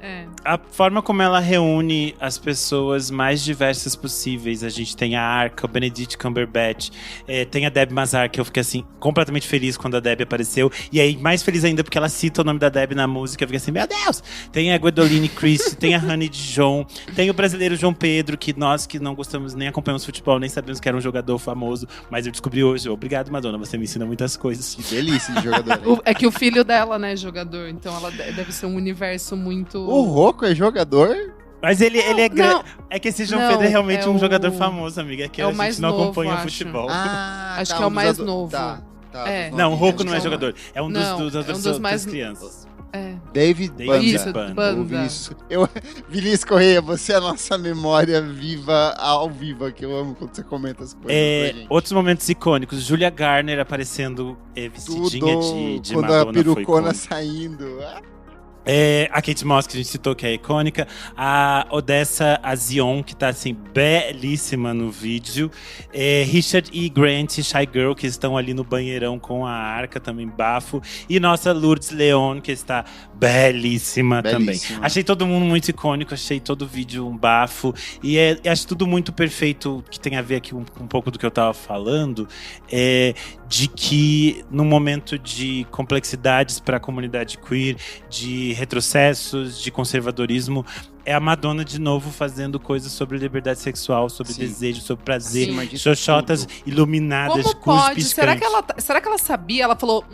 A forma como ela reúne as pessoas mais diversas possíveis. A gente tem a Arca, o Benedict Cumberbatch, tem a Debbie Mazar, que eu fiquei assim, completamente feliz quando a Debbie apareceu. E aí, mais feliz ainda, porque ela cita o nome da Debbie na música. Eu fiquei assim, meu Deus! Tem a Gwendoline Christie, tem a Honey Dijon, tem o brasileiro João Pedro, que nós que não gostamos, nem acompanhamos futebol, nem sabemos que era um jogador famoso, mas eu descobri hoje. Obrigado, Madonna, você me ensina muitas coisas. Que delícia de jogador. É que o filho dela, né, é jogador. Então ela deve ser um universo muito... O Rocco é jogador? Mas ele é grande. não. É que esse João Não, Pedro é realmente é um o- jogador famoso, amiga. É que é o a gente mais não novo, acompanha acho. futebol. Acho que é o dos mais novo. Tá, É. dos Não, o novinhos. Rocco não é Acho que é jogador. É um Não, dos é um dos mais- das crianças. David Banda. Isso, Banda. Banda. O Vinícius Correia, você é a nossa memória viva ao vivo, que eu amo quando você comenta as coisas pra gente. Outros momentos icônicos. Julia Garner aparecendo vestidinha de quando Madonna. a perucona foi icônico. saindo. A Kate Moss, que a gente citou, que é icônica. A Odessa Azion, que tá, assim, belíssima no vídeo. Richard E. Grant e Shy Girl, que estão ali no banheirão com a Arca, também bafo. E nossa Lourdes Leon, que está belíssima também. Achei todo mundo muito icônico, achei todo o vídeo um bafo. E acho tudo muito perfeito, que tem a ver aqui um pouco do que eu tava falando. De que, num momento de complexidades para a comunidade queer, de retrocessos, de conservadorismo, é a Madonna de novo fazendo coisas sobre liberdade sexual, sobre desejo, sobre prazer, xoxotas iluminadas, Como cus pode? Será piscantes. que ela sabia? Ela falou,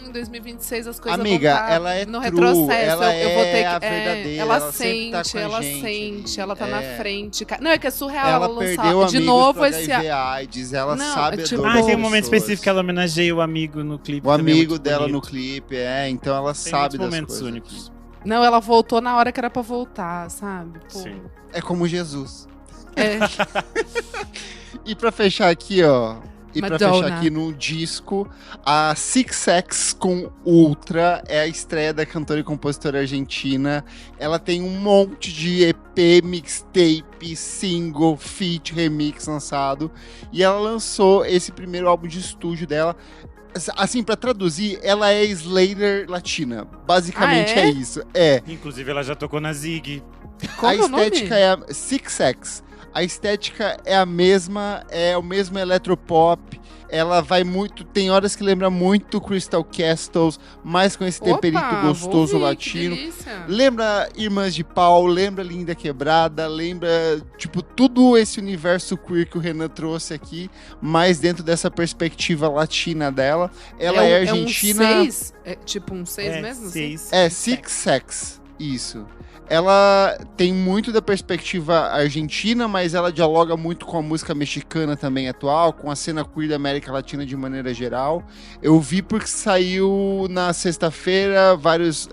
em 2026 as coisas Amiga, vão estar ela é no true, retrocesso. ela eu vou ter que, a verdadeira, ela ela sempre tá sente, com a ela gente sente, ali. ela tá na frente. Não, é que é surreal Ela ela perdeu lançar de amigos novo pro esse... HIV AIDS, ela Não, sabe é a tipo- dor Ah, das tem um momento pessoas. específico que ela homenageia o amigo no clipe. O também, amigo muito dela no bonito. clipe, então ela Tem sabe muitos das momentos coisas. únicos. Não, ela voltou na hora que era pra voltar, sabe? Pô. Sim. É como Jesus. É. E pra fechar aqui, ó. E pra Madonna. fechar aqui no disco, a Six Sex com Ultra é a estreia da cantora e compositora argentina. Ela tem um monte de EP, mixtape, single, feat, remix lançado. E ela lançou esse primeiro álbum de estúdio dela. Assim, pra traduzir, ela é Slayer latina. Basicamente Ah, é? é isso. É. Inclusive, ela já tocou na Zig. Como A é o nome? estética é a Six Sex. A estética é a mesma, é o mesmo eletropop. Ela vai muito, tem horas que lembra muito Crystal Castles, mas com esse temperito Opa, gostoso vou ouvir, que latino. delícia. Lembra Irmãs de Pau, lembra Linda Quebrada, lembra, tipo, tudo esse universo queer que o Renan trouxe aqui, mas dentro dessa perspectiva latina dela. Ela é argentina. É um 6? É tipo um 6 mesmo? assim? É, Six Sex, isso. Ela tem muito da perspectiva argentina, mas ela dialoga muito com a música mexicana também atual, com a cena queer da América Latina de maneira geral. Eu vi porque saiu na sexta-feira vários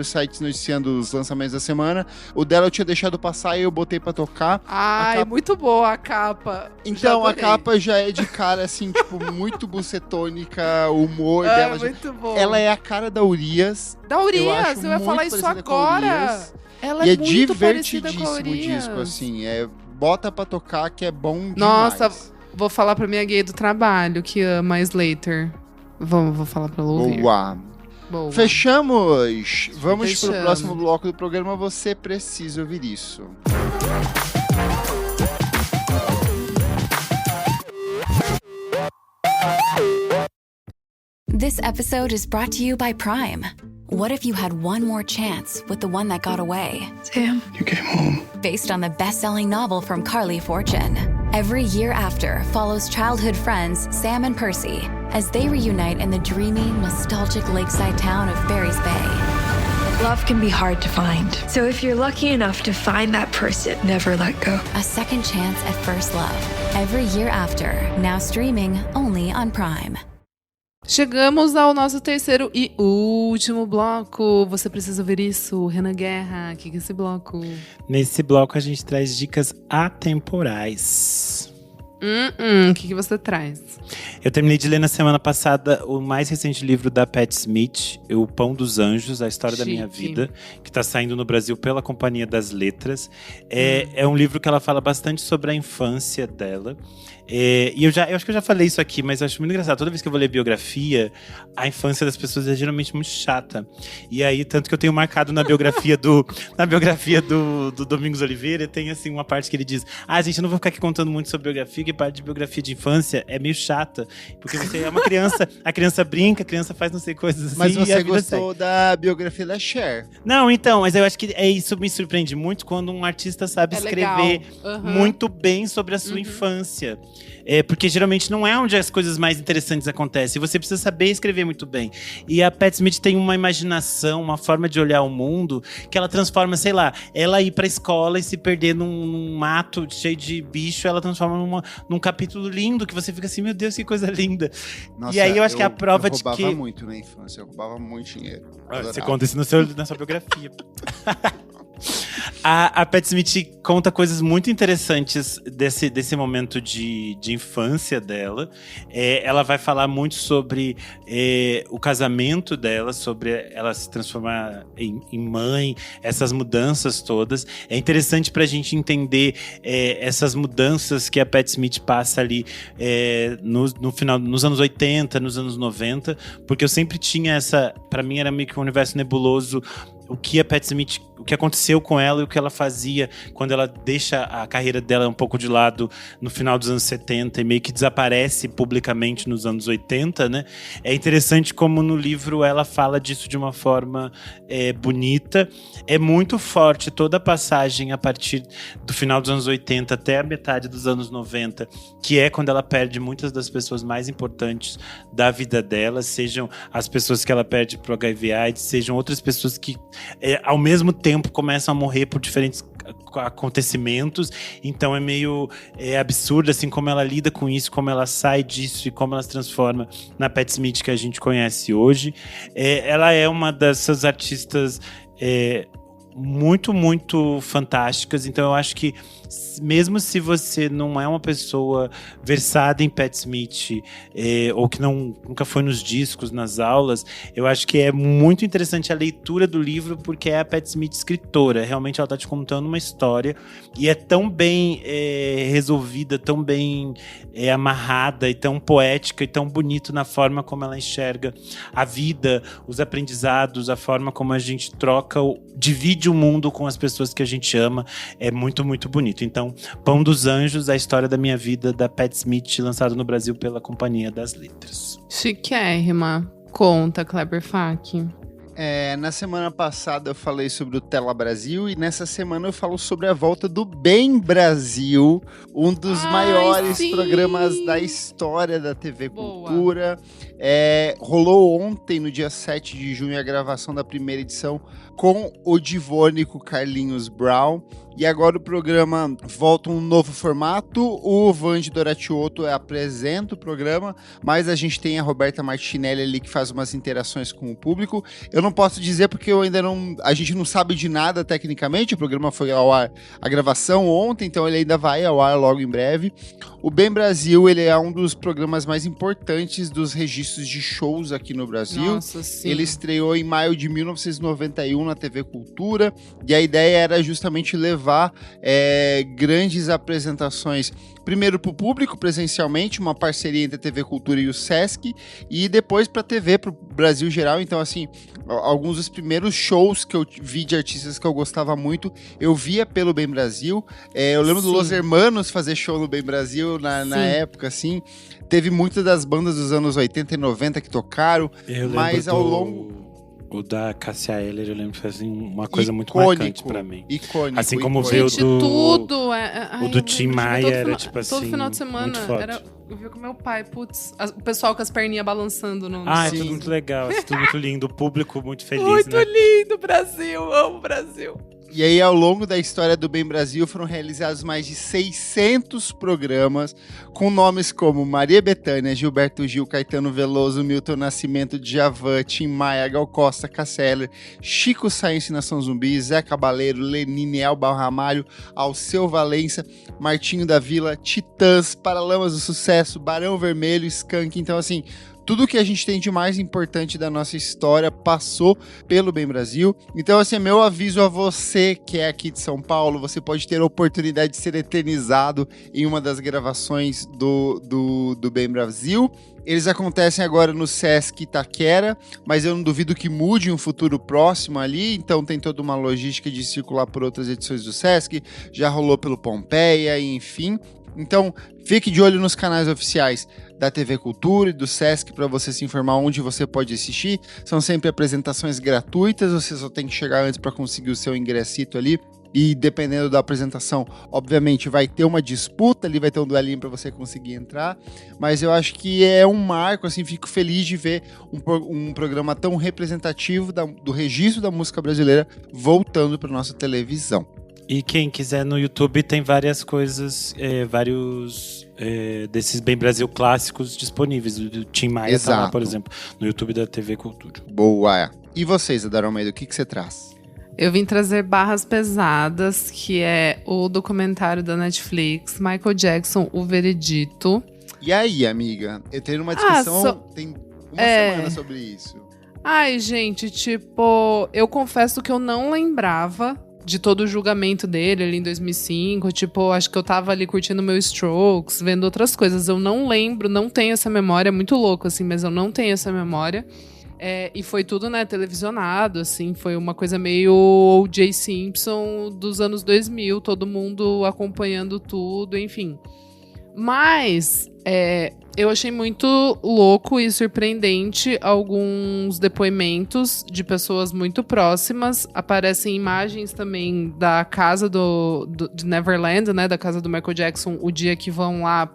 sites noticiando os lançamentos da semana. O dela eu tinha deixado passar e eu botei pra tocar. Ai, capa- muito boa a capa. Então Já a adorei. capa já é de cara, assim, tipo, muito bucetônica, o humor É, dela. muito bom. Ela é a cara da Urias. Da Urias, acho eu ia muito falar isso parecida com a agora. Urias. Ela E é, é muito parecida com a divertidíssimo o Urias. disco, assim. Bota pra tocar que é bom Nossa, demais. vou falar pra minha gay do trabalho, que ama a Slater. Vou falar pra ela ouvir. Boa. Boa. Fechamos. Vamos pro Fechamos. próximo bloco do programa. Você precisa ouvir isso. This episode is brought to you by Prime. What if you had one more chance with the one that got away? Sam, You came home. Based on the best-selling novel from Carly Fortune. Every Year After follows childhood friends Sam and Percy as they reunite in the dreamy, nostalgic lakeside town of Barry's Bay. love can be hard to find. So if you're lucky enough to find that person, never let go. A second chance at first love. Every Year After, now streaming only on Prime. Chegamos ao nosso terceiro e último bloco. Você precisa ver isso, Renan Guerra. O que é esse bloco? Nesse bloco a gente traz dicas atemporais. O que você traz? Eu terminei de ler na semana passada o mais recente livro da Pat Smith, O Pão dos Anjos, A História da Minha Vida, que está saindo no Brasil pela Companhia das Letras. É um livro que ela fala bastante sobre a infância dela. E eu acho que eu já falei isso aqui, mas eu acho muito engraçado. Toda vez que eu vou ler biografia, a infância das pessoas é geralmente muito chata. E aí, tanto que eu tenho marcado na biografia do Domingos Oliveira, tem assim uma parte que ele diz: gente, eu não vou ficar aqui contando muito sobre biografia, que parte de biografia de infância é meio chata. Porque você é uma criança, a criança brinca, a criança faz não sei coisas assim. Mas você e a gostou da biografia da Cher? Não, então, mas eu acho que isso me surpreende muito quando um artista sabe escrever muito bem sobre a sua infância. Porque geralmente não é onde as coisas mais interessantes acontecem. Você precisa saber escrever muito bem. E a Pat Smith tem uma imaginação, uma forma de olhar o mundo que ela transforma, sei lá, ela ir pra escola e se perder num mato cheio de bicho, ela transforma num capítulo lindo que você fica assim, meu Deus, que coisa linda. Nossa, e aí eu acho que é a prova de que... Eu roubava muito na infância, eu roubava muito dinheiro. Você conta isso na sua biografia. A Pat Smith conta coisas muito interessantes desse momento de infância dela. Ela vai falar muito sobre o casamento dela, sobre ela se transformar em mãe, essas mudanças todas. É interessante pra gente entender essas mudanças que a Pat Smith passa ali no final, nos anos 80, nos anos 90, porque eu sempre tinha essa... Pra mim era meio que um universo nebuloso, o que a Pat Smith, o que aconteceu com ela e o que ela fazia quando ela deixa a carreira dela um pouco de lado no final dos anos 70 e meio que desaparece publicamente nos anos 80, né? É interessante como no livro ela fala disso de uma forma bonita. É muito forte toda a passagem a partir do final dos anos 80 até a metade dos anos 90, que é quando ela perde muitas das pessoas mais importantes da vida dela, sejam as pessoas que ela perde pro HIV/AIDS, sejam outras pessoas que ao mesmo tempo começam a morrer por diferentes acontecimentos. Então é meio absurdo assim como ela lida com isso, como ela sai disso e como ela se transforma na Pat Smith que a gente conhece hoje. Ela é uma dessas artistas muito, muito fantásticas. Então eu acho que mesmo se você não é uma pessoa versada em Pat Smith ou que nunca foi nos discos, nas aulas, eu acho que é muito interessante a leitura do livro, porque é a Pat Smith escritora. Realmente ela está te contando uma história e é tão bem resolvida, tão bem amarrada e tão poética e tão bonito na forma como ela enxerga a vida, os aprendizados, a forma como a gente divide o mundo com as pessoas que a gente ama. É muito, muito bonito. Então, Pão dos Anjos, A História da Minha Vida, da Pat Smith, lançado no Brasil pela Companhia das Letras. Chiquérrima. Conta, Kleber Fak. Na semana passada eu falei sobre o Tela Brasil e nessa semana eu falo sobre a volta do Bem Brasil, um dos maiores programas da história da TV Cultura. Rolou ontem, no dia 7 de junho, a gravação da primeira edição com o divônico Carlinhos Brown. E agora o programa volta a um novo formato. O Vandy Doratiotto apresenta o programa, mas a gente tem a Roberta Martinelli ali que faz umas interações com o público. Eu não posso dizer porque a gente não sabe de nada tecnicamente. O programa foi ao ar, a gravação ontem, então ele ainda vai ao ar logo em breve. O Bem Brasil, ele é um dos programas mais importantes dos registros de shows aqui no Brasil. Nossa, sim. Ele estreou em maio de 1991 na TV Cultura, e a ideia era justamente levar grandes apresentações, primeiro para o público presencialmente, uma parceria entre a TV Cultura e o Sesc, e depois para a TV, para o Brasil geral. Então, assim, alguns dos primeiros shows que eu vi de artistas que eu gostava muito, eu via pelo Bem Brasil. Eu lembro do Los Hermanos fazer show no Bem Brasil na época, assim. Teve muitas das bandas dos anos 80 e 90 que tocaram, mas ao longo... O da Cássia Eller, eu lembro que foi assim, uma coisa muito marcante pra mim. Icônico. Assim como ver o do Tim Maia, era tipo assim, todo final de semana, eu vi com meu pai, o pessoal com as perninhas balançando. É tudo muito legal, tudo muito lindo, o público muito feliz, muito lindo, Brasil, amo o Brasil. E aí, ao longo da história do Bem Brasil, foram realizados mais de 600 programas com nomes como Maria Bethânia, Gilberto Gil, Caetano Veloso, Milton Nascimento, Djavan, Tim Maia, Gal Costa, Casseller, Chico Science, Nação Zumbi, Zé Cabaleiro, Lenine, Elba Ramalho, Alceu Valença, Martinho da Vila, Titãs, Paralamas do Sucesso, Barão Vermelho, Skank. Então, assim, tudo que a gente tem de mais importante da nossa história passou pelo Bem Brasil. Então, assim, meu aviso a você que é aqui de São Paulo, você pode ter a oportunidade de ser eternizado em uma das gravações do Bem Brasil. Eles acontecem agora no Sesc Itaquera, mas eu não duvido que mude em um futuro próximo ali, então tem toda uma logística de circular por outras edições do Sesc, já rolou pelo Pompeia, enfim. Então, fique de olho nos canais oficiais da TV Cultura e do Sesc para você se informar onde você pode assistir. São sempre apresentações gratuitas, você só tem que chegar antes para conseguir o seu ingressito ali. E dependendo da apresentação, obviamente vai ter uma disputa ali, vai ter um duelinho para você conseguir entrar. Mas eu acho que é um marco, assim, fico feliz de ver um programa tão representativo do registro da música brasileira voltando para nossa televisão. E quem quiser no YouTube tem várias coisas, vários desses Bem Brasil clássicos disponíveis. O Tim Maia tá lá, por exemplo, no YouTube da TV Cultura. Boa! E vocês, Adara Almeida, o que você traz? Eu vim trazer Barras Pesadas, que é o documentário da Netflix, Michael Jackson, O Veredito. E aí, amiga? Eu tenho uma discussão, tem uma semana sobre isso. Ai, gente, tipo, eu confesso que eu não lembrava de todo o julgamento dele ali em 2005, tipo, acho que eu tava ali curtindo meu Strokes, vendo outras coisas, eu não lembro, não tenho essa memória, é muito louco, assim, mas eu não tenho essa memória, e foi tudo, né, televisionado, assim, foi uma coisa meio O.J. Simpson dos anos 2000, todo mundo acompanhando tudo, enfim. Mas, eu achei muito louco e surpreendente alguns depoimentos de pessoas muito próximas. Aparecem imagens também da casa de Neverland, né? Da casa do Michael Jackson, o dia que vão lá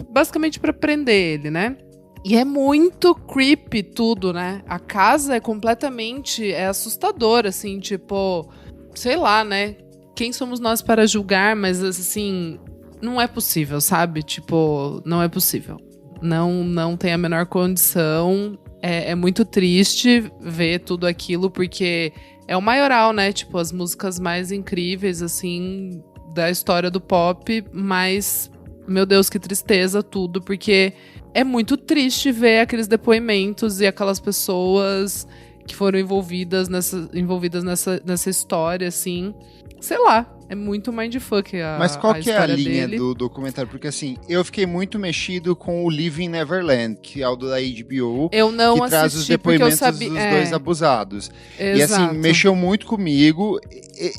basicamente pra prender ele, né? E é muito creepy tudo, né? A casa é completamente assustadora, assim, tipo, sei lá, né? Quem somos nós para julgar, mas assim, não é possível, sabe? Tipo, não é possível. Não tem a menor condição. É muito triste ver tudo aquilo, porque é o maioral, né? Tipo, as músicas mais incríveis, assim, da história do pop, mas, meu Deus, que tristeza tudo, porque é muito triste ver aqueles depoimentos e aquelas pessoas que foram envolvidas nessa história, assim. Sei lá, é muito mindfuck Mas qual que é a linha dele. do documentário? Porque assim, eu fiquei muito mexido com o Living Neverland, que é o da HBO, eu não que traz os depoimentos dos dois abusados. Exato. E assim, mexeu muito comigo.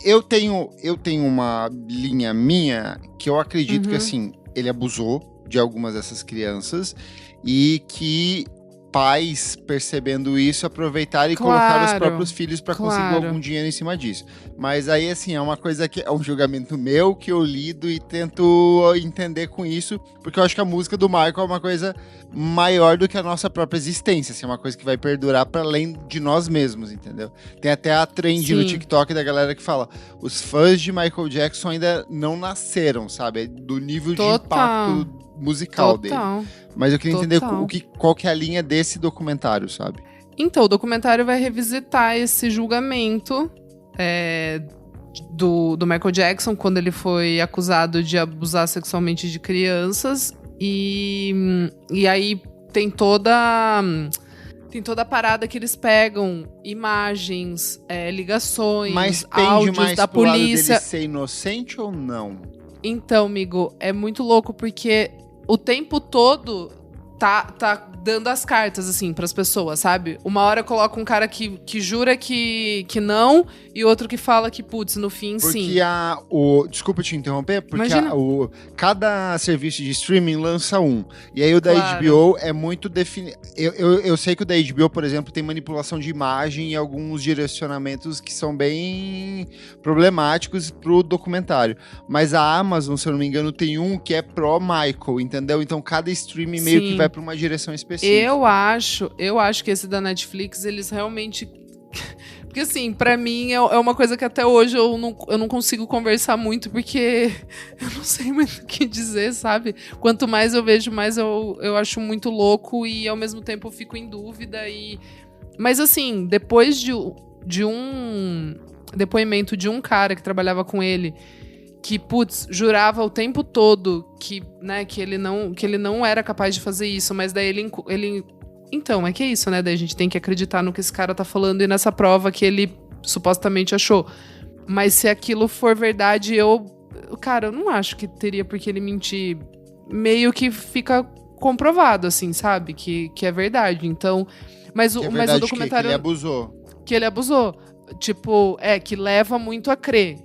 Eu tenho uma linha minha que eu acredito que assim, ele abusou de algumas dessas crianças e que pais, percebendo isso, aproveitaram e colocaram os próprios filhos para conseguir algum dinheiro em cima disso. Mas aí, assim, é uma coisa que é um julgamento meu, que eu lido e tento entender com isso, porque eu acho que a música do Michael é uma coisa maior do que a nossa própria existência, assim, é uma coisa que vai perdurar para além de nós mesmos, entendeu? Tem até a trend no TikTok da galera que fala, os fãs de Michael Jackson ainda não nasceram, sabe? Do nível de impacto musical dele. Mas eu queria entender qual que é a linha desse documentário, sabe? Então, o documentário vai revisitar esse julgamento do Michael Jackson, quando ele foi acusado de abusar sexualmente de crianças. E aí tem toda a parada que eles pegam imagens, ligações, mas áudios mais da pro polícia. Lado dele ser inocente ou não? Então, amigo, é muito louco, porque o tempo todo tá dando as cartas, assim, pras pessoas, sabe? Uma hora coloca um cara que jura que não, e outro que fala que, putz, no fim, sim. Porque desculpa te interromper, porque cada serviço de streaming lança um. E aí o da HBO é muito definido. Eu sei que o da HBO, por exemplo, tem manipulação de imagem e alguns direcionamentos que são bem problemáticos pro documentário. Mas a Amazon, se eu não me engano, tem um que é pró-Michael, entendeu? Então cada streaming meio que vai pra uma direção específica. Eu acho que esse da Netflix, eles realmente Porque assim, pra mim é uma coisa que até hoje eu não consigo conversar muito, porque eu não sei muito o que dizer, sabe? Quanto mais eu vejo, mais eu acho muito louco e ao mesmo tempo eu fico em dúvida. Mas assim, depois de um depoimento de um cara que trabalhava com ele, que, putz, jurava o tempo todo que ele não era capaz de fazer isso, mas daí ele então, é que é isso, né? Daí a gente tem que acreditar no que esse cara tá falando e nessa prova que ele supostamente achou. Mas se aquilo for verdade, eu não acho que teria por que ele mentir. Meio que fica comprovado, assim, sabe? Que é verdade. Então, mas o documentário... Que ele abusou. Que ele abusou. Tipo, que leva muito a crer.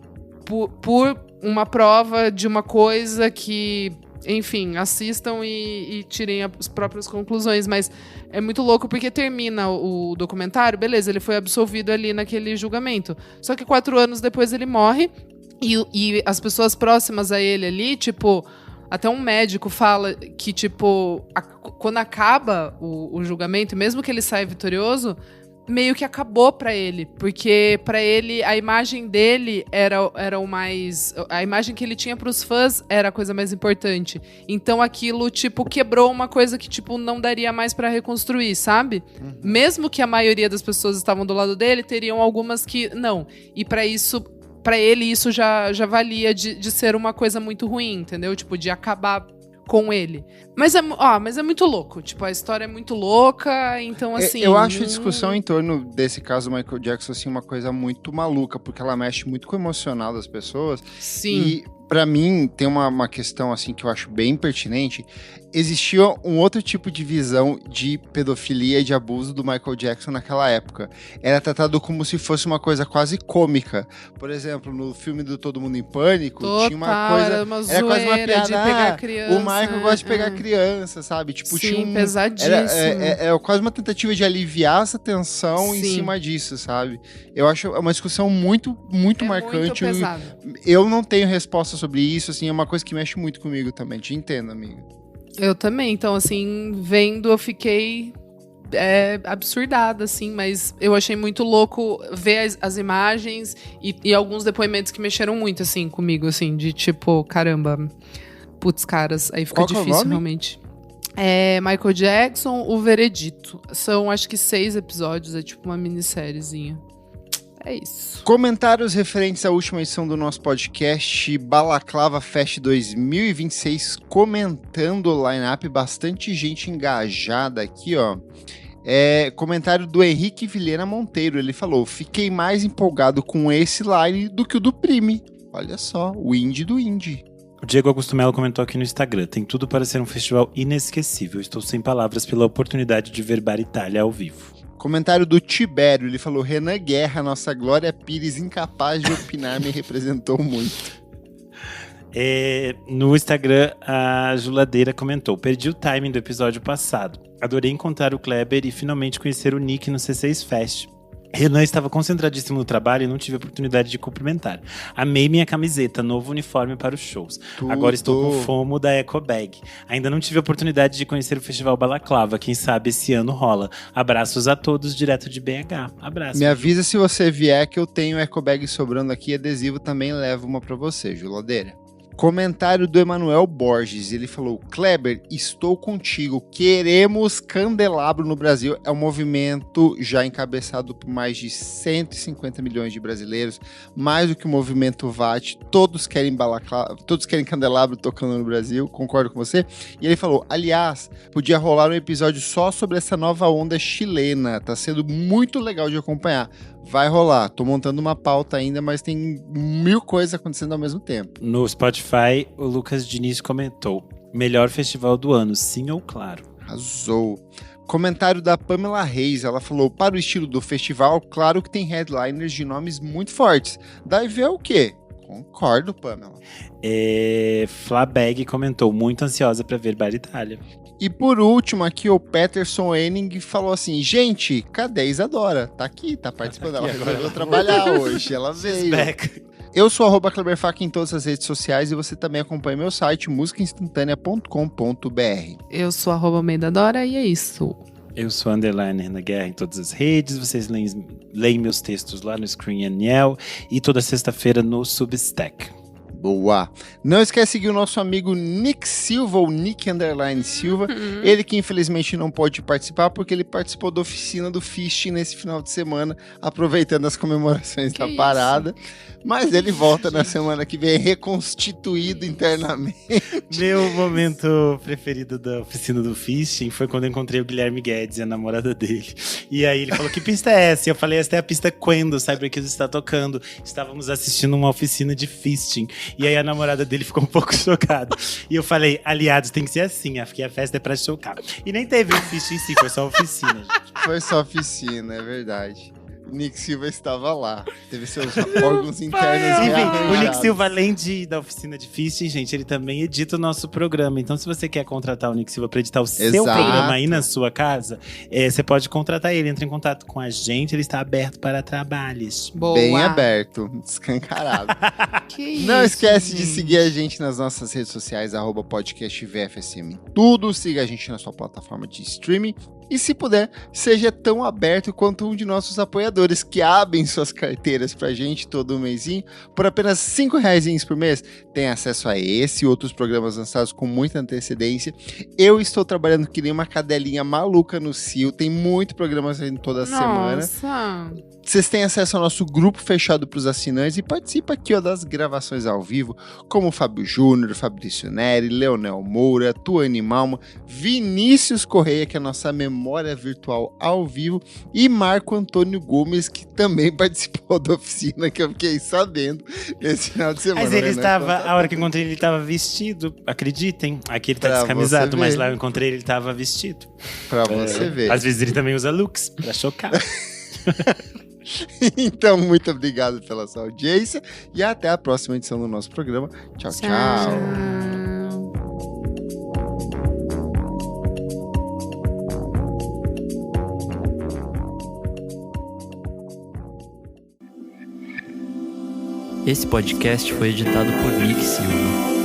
Por uma prova de uma coisa que... Enfim, assistam e tirem as próprias conclusões. Mas é muito louco porque termina o documentário, beleza, ele foi absolvido ali naquele julgamento. Só que 4 anos depois ele morre e as pessoas próximas a ele ali, tipo... Até um médico fala que, tipo, quando acaba o julgamento, mesmo que ele saia vitorioso, meio que acabou pra ele. Porque pra ele, a imagem dele era o mais... A imagem que ele tinha pros fãs era a coisa mais importante. Então aquilo, tipo, quebrou uma coisa que, tipo, não daria mais pra reconstruir, sabe? Uhum. Mesmo que a maioria das pessoas estavam do lado dele, teriam algumas que não. E pra ele isso já valia de ser uma coisa muito ruim, entendeu? Tipo, de acabar com ele. Mas é muito louco. Tipo, a história é muito louca, então assim... Eu acho a discussão em torno desse caso do Michael Jackson, assim, uma coisa muito maluca, porque ela mexe muito com o emocional das pessoas. Sim. E, pra mim, tem uma questão, assim, que eu acho bem pertinente. Existia um outro tipo de visão de pedofilia e de abuso do Michael Jackson naquela época. Era tratado como se fosse uma coisa quase cômica. Por exemplo, no filme do Todo Mundo em Pânico, tinha uma coisa... Era quase uma piada, de pegar criança. O Michael gosta de pegar criança, sabe? Tipo, sim, tinha pesadíssimo. Era quase uma tentativa de aliviar essa tensão em cima disso, sabe? Eu acho uma discussão muito, muito marcante. Muito pesado. Eu não tenho resposta sobre isso, assim, é uma coisa que mexe muito comigo também. Te entendo, amiga. Eu também, então, assim, vendo, eu fiquei absurdada, assim, mas eu achei muito louco ver as imagens e alguns depoimentos que mexeram muito, assim, comigo, assim, de tipo, caramba, putz, caras, aí fica difícil, realmente. Michael Jackson, O Veredito. São, acho que 6 episódios, é tipo uma minissériezinha. É isso. Comentários referentes à última edição do nosso podcast Balaclava Fest 2026, comentando o line-up, bastante gente engajada aqui, ó. Comentário do Henrique Vilhena Monteiro, ele falou: fiquei mais empolgado com esse line do que o do Prime. Olha só, o indie do indie. O Diego Augusto Melo comentou aqui no Instagram: tem tudo para ser um festival inesquecível. Estou sem palavras pela oportunidade de ver Bar Itália ao vivo. Comentário do Tibério, ele falou: Renan Guerra, nossa Glória Pires, incapaz de opinar, me representou muito. No Instagram, a Juladeira comentou: perdi o timing do episódio passado. Adorei encontrar o Kleber e finalmente conhecer o Nick no C6 Fest. Renan estava concentradíssimo no trabalho e não tive a oportunidade de cumprimentar. Amei minha camiseta, novo uniforme para os shows. Agora estou com FOMO da Ecobag. Ainda não tive a oportunidade de conhecer o Festival Balaclava. Quem sabe esse ano rola. Abraços a todos, direto de BH. Abraço. Me avisa se você vier que eu tenho Ecobag sobrando aqui. Adesivo também levo uma para você, Juladeira. Comentário do Emanuel Borges, ele falou: Kleber, estou contigo, queremos candelabro no Brasil. É um movimento já encabeçado por mais de 150 milhões de brasileiros, mais do que o movimento VAT, todos querem candelabro tocando no Brasil, concordo com você. E ele falou: aliás, podia rolar um episódio só sobre essa nova onda chilena, tá sendo muito legal de acompanhar. Vai rolar, tô montando uma pauta ainda, mas tem 1000 coisas acontecendo ao mesmo tempo. No Spotify, o Lucas Diniz comentou: melhor festival do ano, sim ou claro? Arrasou. Comentário da Pamela Reis, ela falou: para o estilo do festival, claro que tem headliners de nomes muito fortes. Daí vê o quê? Concordo, Pamela. Flabeg comentou: muito ansiosa para ver Bar Itália. E por último aqui, o Peterson Henning falou assim: gente, cadê a Isadora? Tá aqui, tá participando. Ela resolveu trabalhar hoje, ela veio. Eu sou @KleberFac em todas as redes sociais e você também acompanha meu site musicainstantanea.com.br. Eu sou @Meidadora e é isso. Eu sou _Renan Guerra em todas as redes. Vocês leem meus textos lá no Screen Aniel e toda sexta-feira no Substack. Boa! Não esquece de seguir o nosso amigo Nick Silva, ou Nick _Silva. Ele que infelizmente não pode participar porque ele participou da oficina do Fist nesse final de semana, aproveitando as comemorações da parada. Mas ele volta na semana que vem reconstituído internamente. Meu momento preferido da oficina do Fisting foi quando eu encontrei o Guilherme Guedes e a namorada dele. E aí ele falou, que pista é essa? E eu falei, essa é a pista Quando, Cyber Kids está tocando. Estávamos assistindo uma oficina de Fisting. E aí a namorada dele ficou um pouco chocada. E eu falei, aliados, tem que ser assim, porque a festa é pra chocar. E nem teve o Fisting em si, foi só oficina, gente. Foi só oficina, é verdade. Nick Silva estava lá. Teve seus órgãos internos. Enfim, o Nick Silva, além da oficina de Fisting, gente, ele também edita o nosso programa. Então, se você quer contratar o Nick Silva para editar o seu programa aí na sua casa, você pode contratar ele. Entra em contato com a gente, ele está aberto para trabalhos. Boa. Bem aberto, escancarado. Não esquece de seguir a gente nas nossas redes sociais, @podcastvfsm em tudo. Siga a gente na sua plataforma de streaming. E se puder, seja tão aberto quanto um de nossos apoiadores que abrem suas carteiras pra gente todo mêsinho. Por apenas R$5 por mês, tem acesso a esse e outros programas lançados com muita antecedência. Eu estou trabalhando que nem uma cadelinha maluca no CIO, tem muito programa saindo toda semana. Vocês têm acesso ao nosso grupo fechado para os assinantes e participa aqui das gravações ao vivo, como o Fábio Júnior, Fabrício Neri, Leonel Moura, Tuane Malma, Vinícius Correia, que é a nossa memória virtual ao vivo, e Marco Antônio Gomes, que também participou da oficina, que eu fiquei sabendo esse final de semana. Mas ele estava, a hora que eu encontrei ele estava vestido, acreditem. Aqui ele tá descamisado, mas lá eu encontrei ele estava vestido. Pra você ver. Às vezes ele também usa looks, pra chocar. Então, muito obrigado pela sua audiência e até a próxima edição do nosso programa. Tchau, tchau. Esse podcast foi editado por Nick Silva.